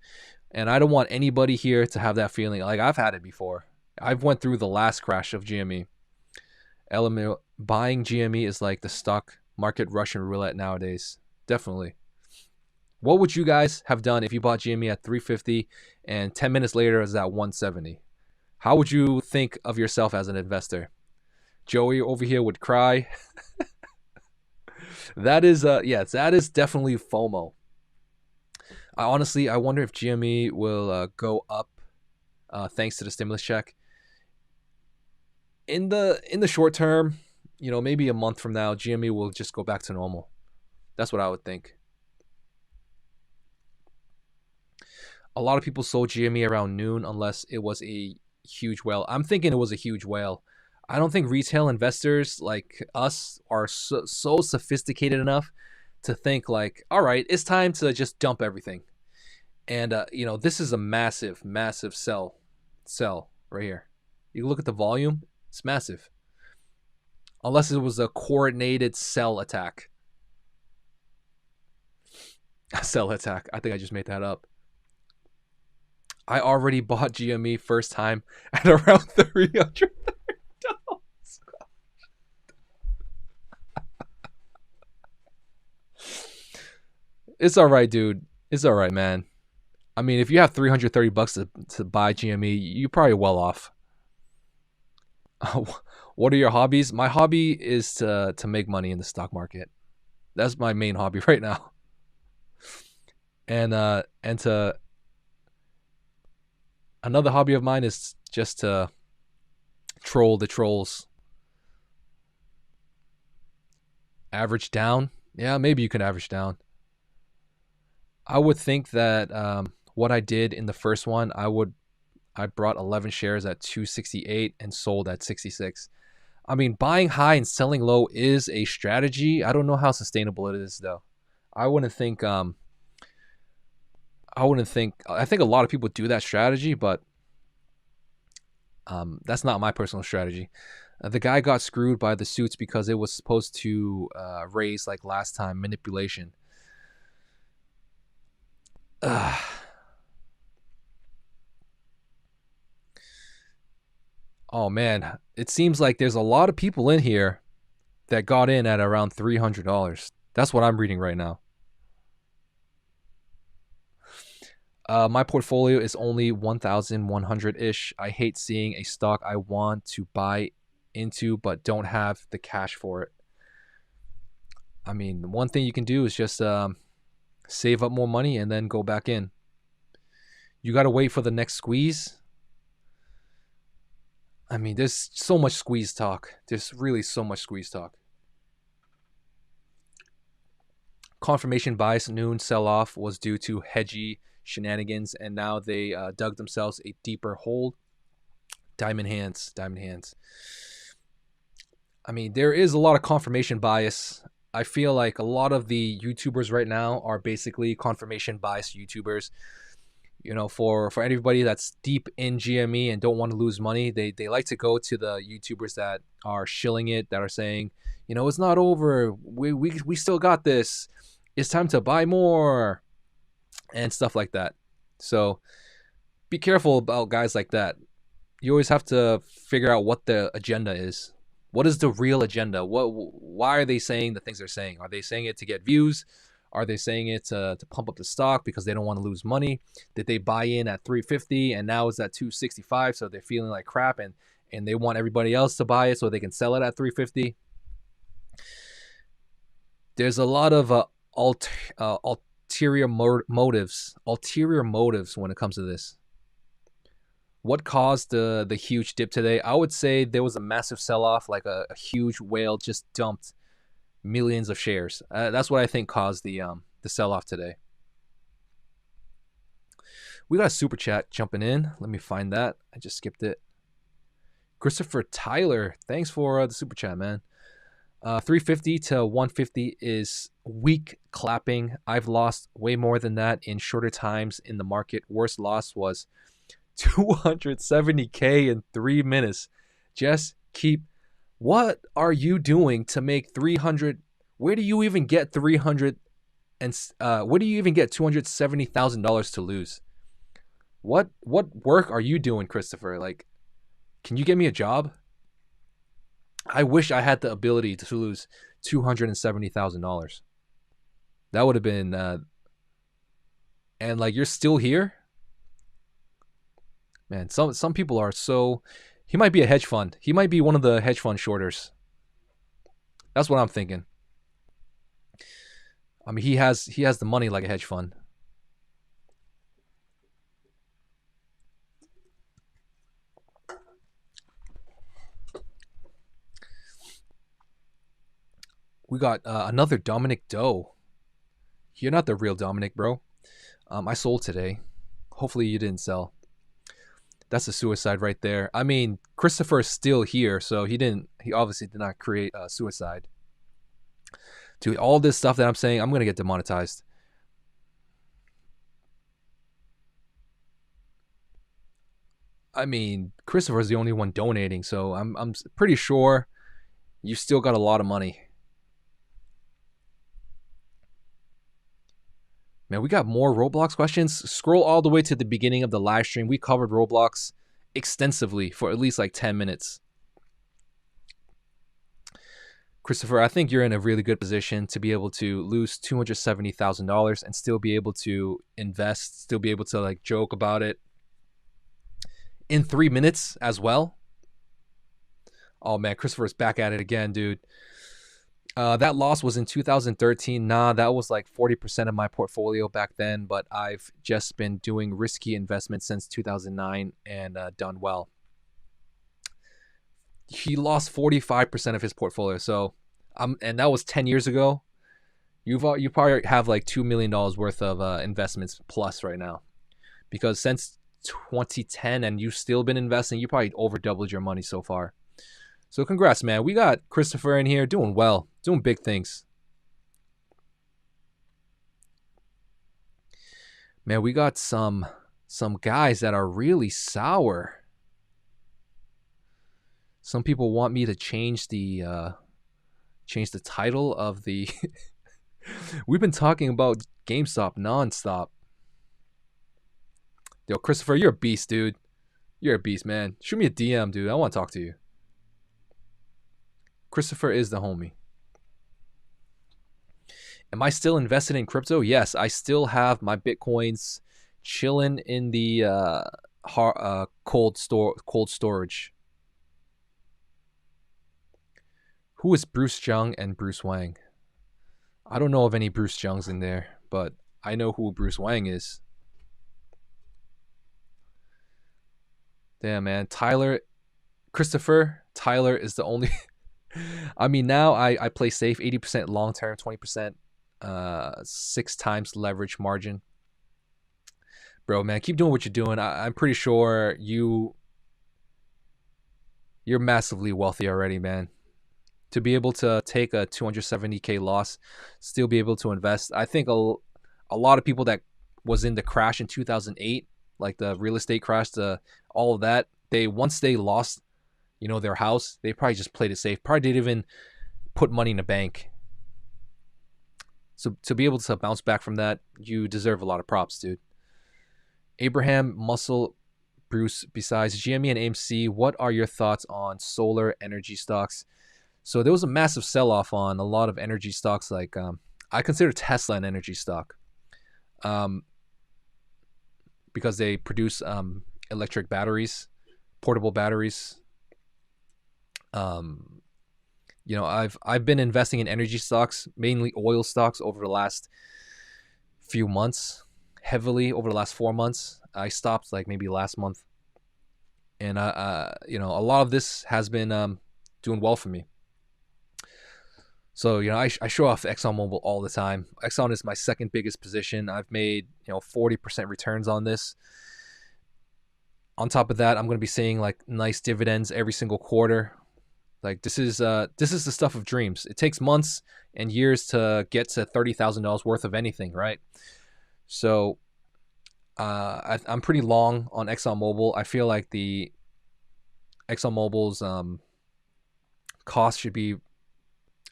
And I don't want anybody here to have that feeling. Like, I've had it before. I've went through the last crash of GME. Buying GME is like the stock market Russian roulette nowadays. Definitely. What would you guys have done if you bought GME at 350 and 10 minutes later is at 170? How would you think of yourself as an investor? Joey over here would cry. That is definitely FOMO. I wonder if GME will go up thanks to the stimulus check. In the short term, maybe a month from now, GME will just go back to normal. That's what I would think. A lot of people sold GME around noon unless it was a huge whale. I'm thinking it was a huge whale. I don't think retail investors like us are so sophisticated enough to think like, all right, it's time to just dump everything. And, this is a massive sell right here. You look at the volume, it's massive. Unless it was a coordinated sell attack. A sell attack. I think I just made that up. I already bought GME first time at around $300. It's all right, dude. It's all right, man. I mean, if you have $330 to buy GME, you're probably well off. What are your hobbies? My hobby is to make money in the stock market. That's my main hobby right now. And to another hobby of mine is just to troll the trolls. Average down? Yeah, maybe you can average down. I would think that what I did in the first one, I brought 11 shares at 268 and sold at 66. I mean, buying high and selling low is a strategy. I don't know how sustainable it is though. I think a lot of people do that strategy, but that's not my personal strategy. The guy got screwed by the suits because it was supposed to raise like last time, manipulation. Oh man, it seems like there's a lot of people in here that got in at around $300. That's what I'm reading right now. My portfolio is only 1,100-ish. I hate seeing a stock I want to buy into but don't have the cash for it. I mean, the one thing you can do is just save up more money and then go back in. You got to wait for the next squeeze. I mean, there's so much squeeze talk. There's really so much squeeze talk. Confirmation bias noon sell-off was due to hedgy shenanigans, and now they dug themselves a deeper hole. Diamond hands. I mean, there is a lot of confirmation bias. I feel like a lot of the YouTubers right now are basically confirmation bias YouTubers. For everybody that's deep in GME and don't want to lose money, they like to go to the YouTubers that are shilling it, that are saying, it's not over. We still got this. It's time to buy more and stuff like that. So be careful about guys like that. You always have to figure out what the agenda is. What is the real agenda? Why are they saying the things they're saying? Are they saying it to get views? Are they saying it to pump up the stock because they don't want to lose money? Did they buy in at 350 and now it's at 265, so they're feeling like crap and they want everybody else to buy it so they can sell it at 350? There's a lot of ulterior motives when it comes to this. What caused the huge dip today? I would say there was a massive sell-off, like a huge whale just dumped millions of shares. That's what I think caused the sell-off today. We got a super chat jumping in. Let me find that. I just skipped it. Christopher Tyler, thanks for the super chat, man. 350 to 150 is weak clapping. I've lost way more than that in shorter times in the market. Worst loss was 270K in 3 minutes. Just keep. What are you doing to make 300? Where do you even get 300? And where do you even get $270,000 to lose? What work are you doing, Christopher? Like, can you get me a job? I wish I had the ability to lose $270,000. That would have been. And like, you're still here, man. Some people are so. He might be a hedge fund. He might be one of the hedge fund shorters. That's what I'm thinking. I mean, he has the money like a hedge fund. We got another Dominic Doe. You're not the real Dominic, bro. I sold today. Hopefully you didn't sell. That's a suicide right there. I mean, Christopher is still here, so he obviously did not create a suicide. Dude, all this stuff that I'm saying, I'm going to get demonetized. I mean, Christopher's the only one donating, so I'm pretty sure you still got a lot of money. Man, we got more Roblox questions. Scroll all the way to the beginning of the live stream. We covered Roblox extensively for at least like 10 minutes. Christopher, I think you're in a really good position to be able to lose $270,000 and still be able to invest, still be able to like joke about it in 3 minutes as well. Oh man, Christopher's back at it again, dude. That loss was in 2013. Nah, that was like 40% of my portfolio back then, but I've just been doing risky investments since 2009 and done well. He lost 45% of his portfolio, so and that was 10 years ago. You probably have like $2 million worth of investments plus right now, because since 2010 and you've still been investing, you probably over doubled your money so far. So congrats, man. We got Christopher in here doing well, doing big things. Man, we got some guys that are really sour. Some people want me to change the title of the We've been talking about GameStop nonstop. Yo, Christopher, you're a beast, dude. You're a beast, man. Shoot me a DM, dude. I want to talk to you. Christopher is the homie. Am I still invested in crypto? Yes, I still have my Bitcoins chilling in the cold storage. Who is Bruce Jung and Bruce Wang? I don't know of any Bruce Jungs in there, but I know who Bruce Wang is. Damn, man. Christopher Tyler is the only... I mean, now I play safe, 80% long-term, 20%, 6 times leverage margin. Bro, man, keep doing what you're doing. I'm pretty sure you're massively wealthy already, man. To be able to take a 270K loss, still be able to invest. I think a lot of people that was in the crash in 2008, like the real estate crash, all of that, once they lost, their house, they probably just played it safe. Probably didn't even put money in a bank. So to be able to bounce back from that, you deserve a lot of props, dude. Abraham Muscle Bruce, besides GME and AMC, what are your thoughts on solar energy stocks? So there was a massive sell-off on a lot of energy stocks like I consider Tesla an energy stock, because they produce electric batteries, portable batteries. Um, I've been investing in energy stocks, mainly oil stocks, over the last few months, heavily over the last 4 months. I stopped like maybe last month, and a lot of this has been doing well for me. So I show off ExxonMobil all the time. Exxon is my second biggest position. I've made 40% returns on this. On top of that, I'm going to be seeing like nice dividends every single quarter. Like this is the stuff of dreams. It takes months and years to get to $30,000 worth of anything, right? So I'm pretty long on ExxonMobil. I feel like the ExxonMobil's cost should be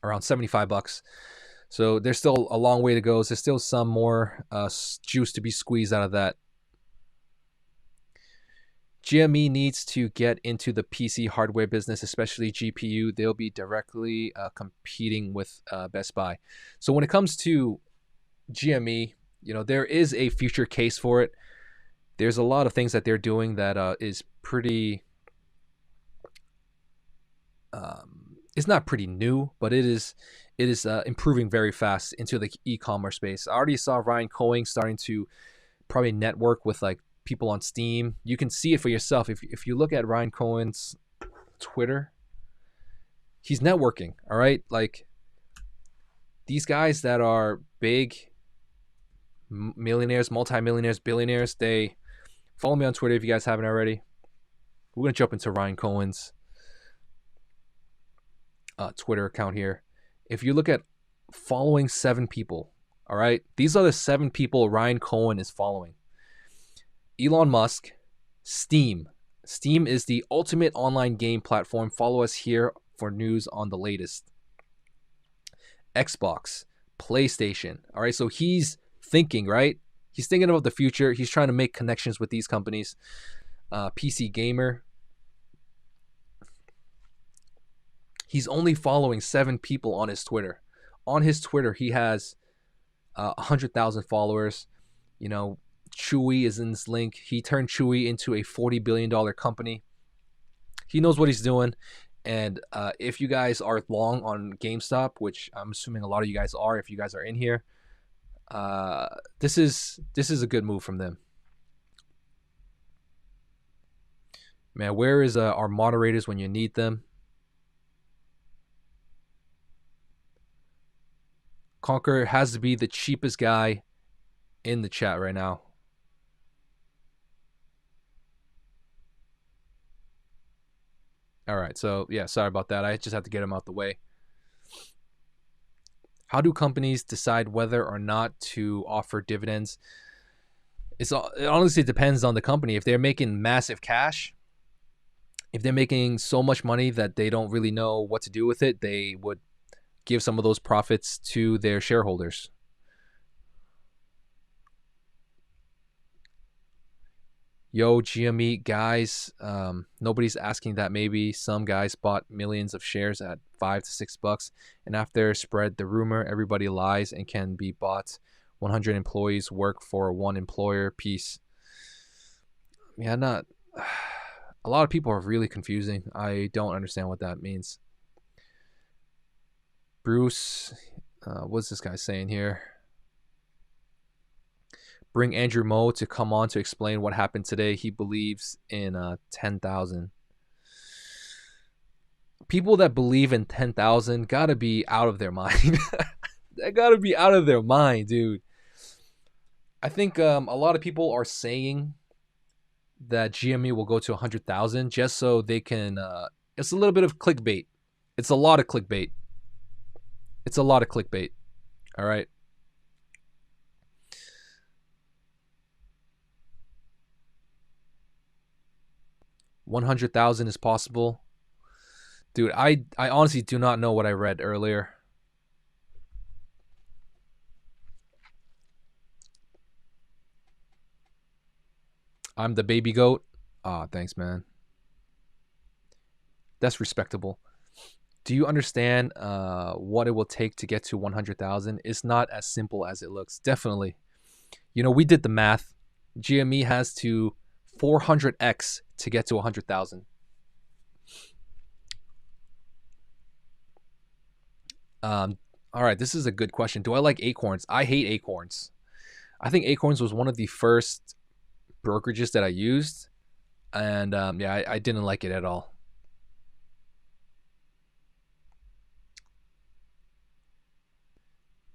around $75. So there's still a long way to go. There's still some more juice to be squeezed out of that. GME needs to get into the PC hardware business, especially GPU. They'll be directly competing with Best Buy. So when it comes to GME, there is a future case for it. There's a lot of things that they're doing that is pretty. It's not pretty new, but it is improving very fast into the e-commerce space. I already saw Ryan Cohen starting to probably network with like people on Steam. You can see it for yourself if you look at Ryan Cohen's Twitter. He's networking, all right? Like these guys that are big millionaires, multimillionaires, billionaires, they follow me on Twitter if you guys haven't already. We're going to jump into Ryan Cohen's Twitter account here. If you look at following 7 people, all right? These are the 7 people Ryan Cohen is following. Elon Musk, Steam. Steam is the ultimate online game platform. Follow us here for news on the latest. Xbox, PlayStation. All right, so he's thinking, right? He's thinking about the future. He's trying to make connections with these companies. PC Gamer. He's only following 7 people on his Twitter. On his Twitter, he has 100,000 followers. Chewy is in this link. He turned Chewy into a $40 billion company. He knows what he's doing. And if you guys are long on GameStop, which I'm assuming a lot of you guys are, if you guys are in here, this is a good move from them. Man, where is our moderators when you need them? Conquer has to be the cheapest guy in the chat right now. All right, so yeah, sorry about that. I just have to get him out the way. How do companies decide whether or not to offer dividends? It honestly depends on the company. If they're making massive cash, if they're making so much money that they don't really know what to do with it, they would give some of those profits to their shareholders. Yo, GME guys, nobody's asking that. Maybe some guys bought millions of shares at $5 to $6, and after spread the rumor, everybody lies and can be bought. 100 employees work for one employer. Peace. Yeah, not. A lot of people are really confusing. I don't understand what that means. Bruce, what's this guy saying here? Bring Andrew Mo to come on to explain what happened today. He believes in 10,000. People that believe in 10,000 gotta be out of their mind. They gotta be out of their mind, dude. I think a lot of people are saying that GME will go to 100,000 just so they can. It's a little bit of clickbait. It's a lot of clickbait. It's a lot of clickbait. All right. $100,000 is possible. Dude, I honestly do not know what I read earlier. I'm the baby goat. Ah, thanks, man. That's respectable. Do you understand what it will take to get to 100,000? It's not as simple as it looks. Definitely. You know, we did the math. GME has to 400x to get to 100,000. All right, this is a good question. Do I like Acorns? I hate Acorns. I think Acorns was one of the first brokerages that I used, and yeah, I didn't like it at all.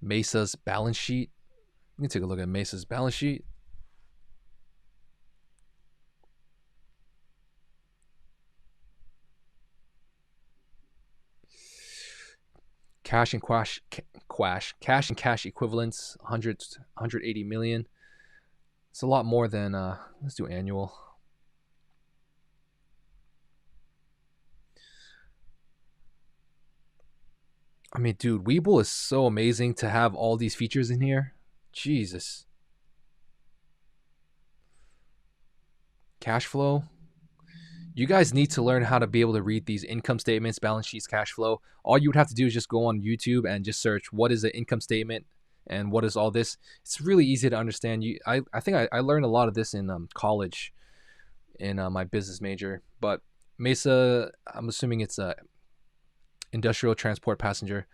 Mesa's balance sheet. We can take a look at Mesa's balance sheet. Cash and cash and cash equivalents, 180 million. It's a lot more than, let's do annual. I mean, dude, Webull is so amazing to have all these features in here. Jesus. Cash flow. You guys need to learn how to be able to read these income statements, balance sheets, cash flow. All you would have to do is just go on YouTube and just search what is an income statement and what is all this. It's really easy to understand. I think I learned a lot of this in college, in my business major. But Mesa, I'm assuming it's a industrial transport passenger.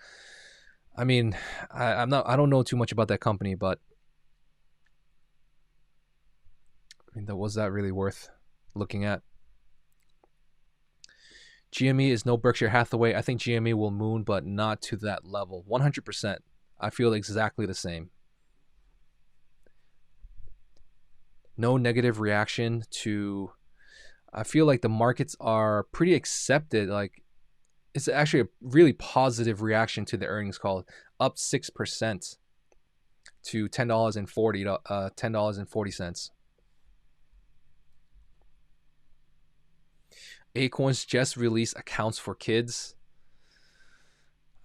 I mean, I don't know too much about that company, but I mean, was that really worth looking at? GME is no Berkshire Hathaway. I think GME will moon, but not to that level. 100%. I feel exactly the same. No negative reaction to. I feel like the markets are pretty accepted. Like, it's actually a really positive reaction to the earnings call, up 6% to $10.40. Acorns just released accounts for kids.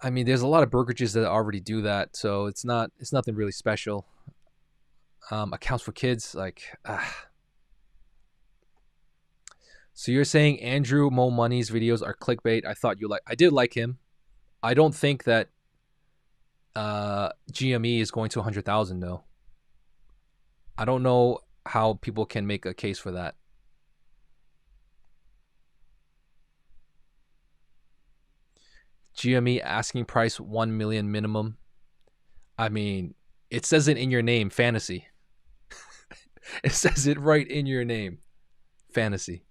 I mean, there's a lot of brokerages that already do that, so it's nothing really special. Accounts for kids, like, So you're saying Andrew Mo Money's videos are clickbait? I did like him. I don't think that GME is going to 100,000 though. I don't know how people can make a case for that. GME asking price 1 million minimum. I mean, it says it in your name, fantasy. It says it right in your name, fantasy.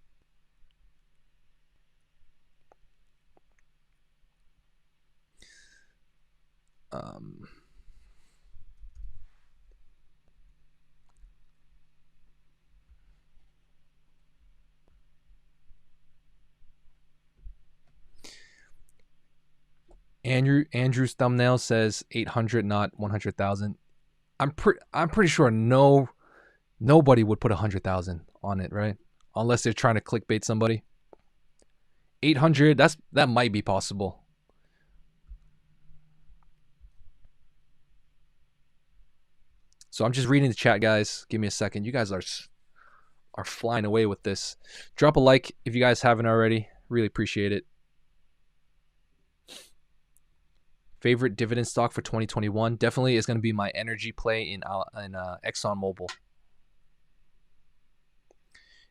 Andrew's thumbnail says 800, not 100,000. I'm pretty sure nobody would put 100,000 on it, right? Unless they're trying to clickbait somebody. 800, that might be possible. So I'm just reading the chat, guys. Give me a second. You guys are flying away with this. Drop a like if you guys haven't already. Really appreciate it. Favorite dividend stock for 2021 definitely is going to be my energy play in ExxonMobil.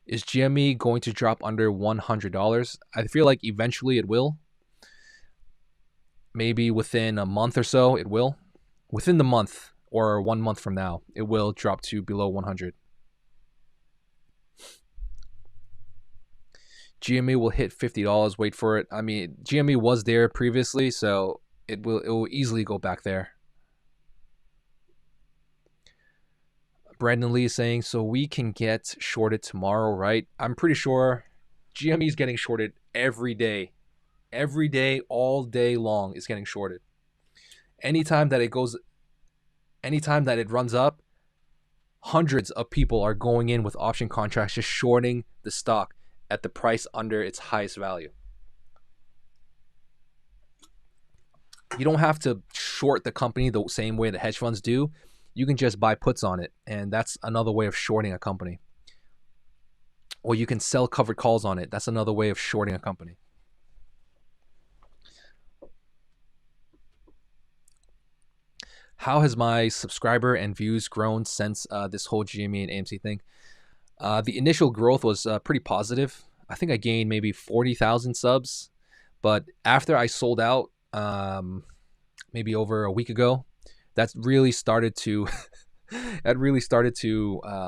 Is GME going to drop under $100? I feel like eventually it will. Maybe within a month or so, it will. Within the month or 1 month from now, it will drop to below 100. GME will hit $50. Wait for it. I mean, GME was there previously, so it will easily go back there. Brandon Lee is saying, so we can get shorted tomorrow, right? I'm pretty sure GME is getting shorted every day. Every day, all day long is getting shorted. Anytime that it runs up, hundreds of people are going in with option contracts just shorting the stock at the price under its highest value. You don't have to short the company the same way that hedge funds do. You can just buy puts on it, and that's another way of shorting a company. Or you can sell covered calls on it. That's another way of shorting a company. How has my subscriber and views grown since this whole GME and AMC thing? The initial growth was pretty positive. I think I gained maybe 40,000 subs, but after I sold out, maybe over a week ago, that really started to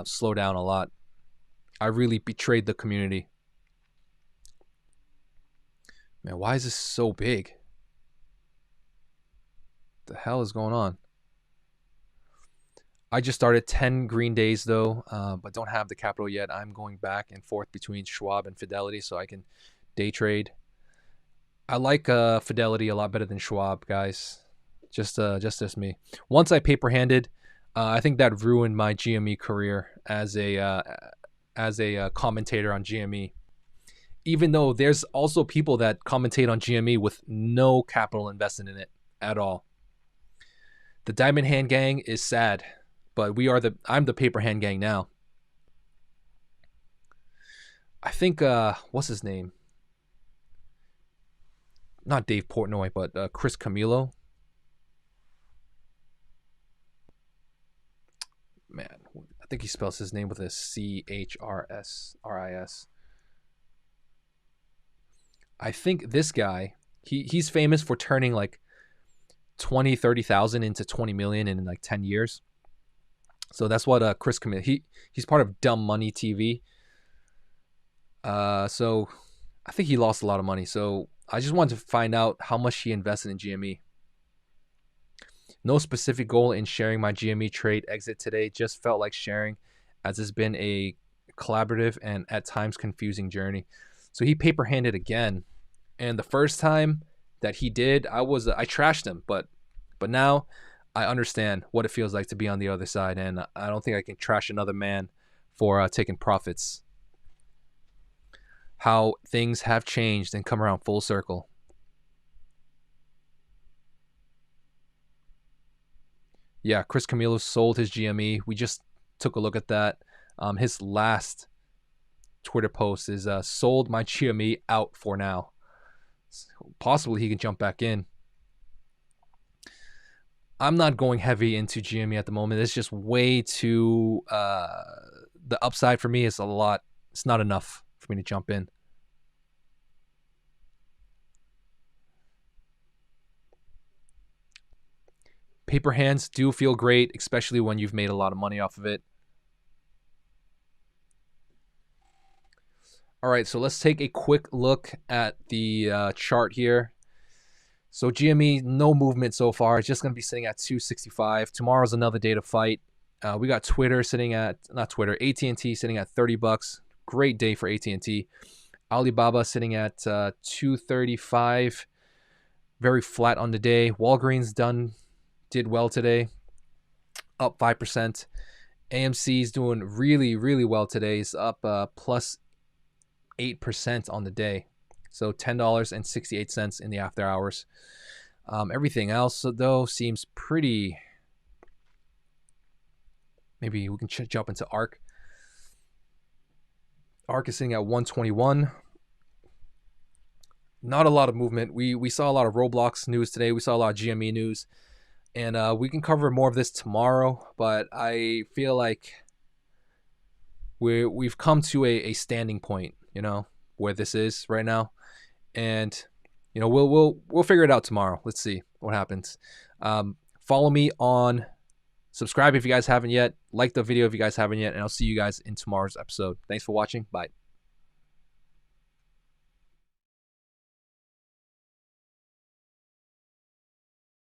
slow down a lot. I really betrayed the community. Man, why is this so big? The hell is going on? I just started 10 green days though, but don't have the capital yet. I'm going back and forth between Schwab and Fidelity so I can day trade. I like Fidelity a lot better than Schwab, guys. Just me. Once I paper handed, I think that ruined my GME career as a commentator on GME. Even though there's also people that commentate on GME with no capital invested in it at all. The Diamond Hand Gang is sad, but I'm the Paper Hand Gang now. I think what's his name? Not Dave Portnoy, but Chris Camillo. Man, I think he spells his name with a CHRSRIS. I think this guy, he's famous for turning like 20, 30,000 into 20 million in like 10 years. So that's what Chris Camillo, he's part of Dumb Money TV. So I think he lost a lot of money. So I just wanted to find out how much he invested in GME. No specific goal in sharing my GME trade exit today. Just felt like sharing, as it's been a collaborative and at times confusing journey. So he paper handed again, and the first time that he did, I trashed him, but now I understand what it feels like to be on the other side, and I don't think I can trash another man for taking profits. How things have changed and come around full circle. Yeah, Chris Camillo sold his GME. We just took a look at that. His last Twitter post is sold my GME out for now. Possibly he can jump back in. I'm not going heavy into GME at the moment. It's just way too the upside for me is a lot. It's not enough for me to jump in. Paper hands do feel great, especially when you've made a lot of money off of it. All right, so let's take a quick look at the chart here. So GME, no movement so far. It's just going to be sitting at 265. Tomorrow's another day to fight. We got AT&T sitting at $30. Great day for AT&T. Alibaba sitting at 235. Very flat on the day. Walgreens did well today, up 5%. AMC is doing really, really well today. It's up plus 8% on the day. So $10.68 in the after hours. Everything else, though, seems pretty... Maybe we can jump into ARK. ARK is sitting at 121. Not a lot of movement. We saw a lot of Roblox news today. We saw a lot of GME news. And we can cover more of this tomorrow. But I feel like we've come to a standing point, where this is right now. And we'll figure it out tomorrow. Let's see what happens. Follow me on, subscribe if you guys haven't yet, like the video if you guys haven't yet, and I'll see you guys in tomorrow's episode. Thanks for watching. Bye.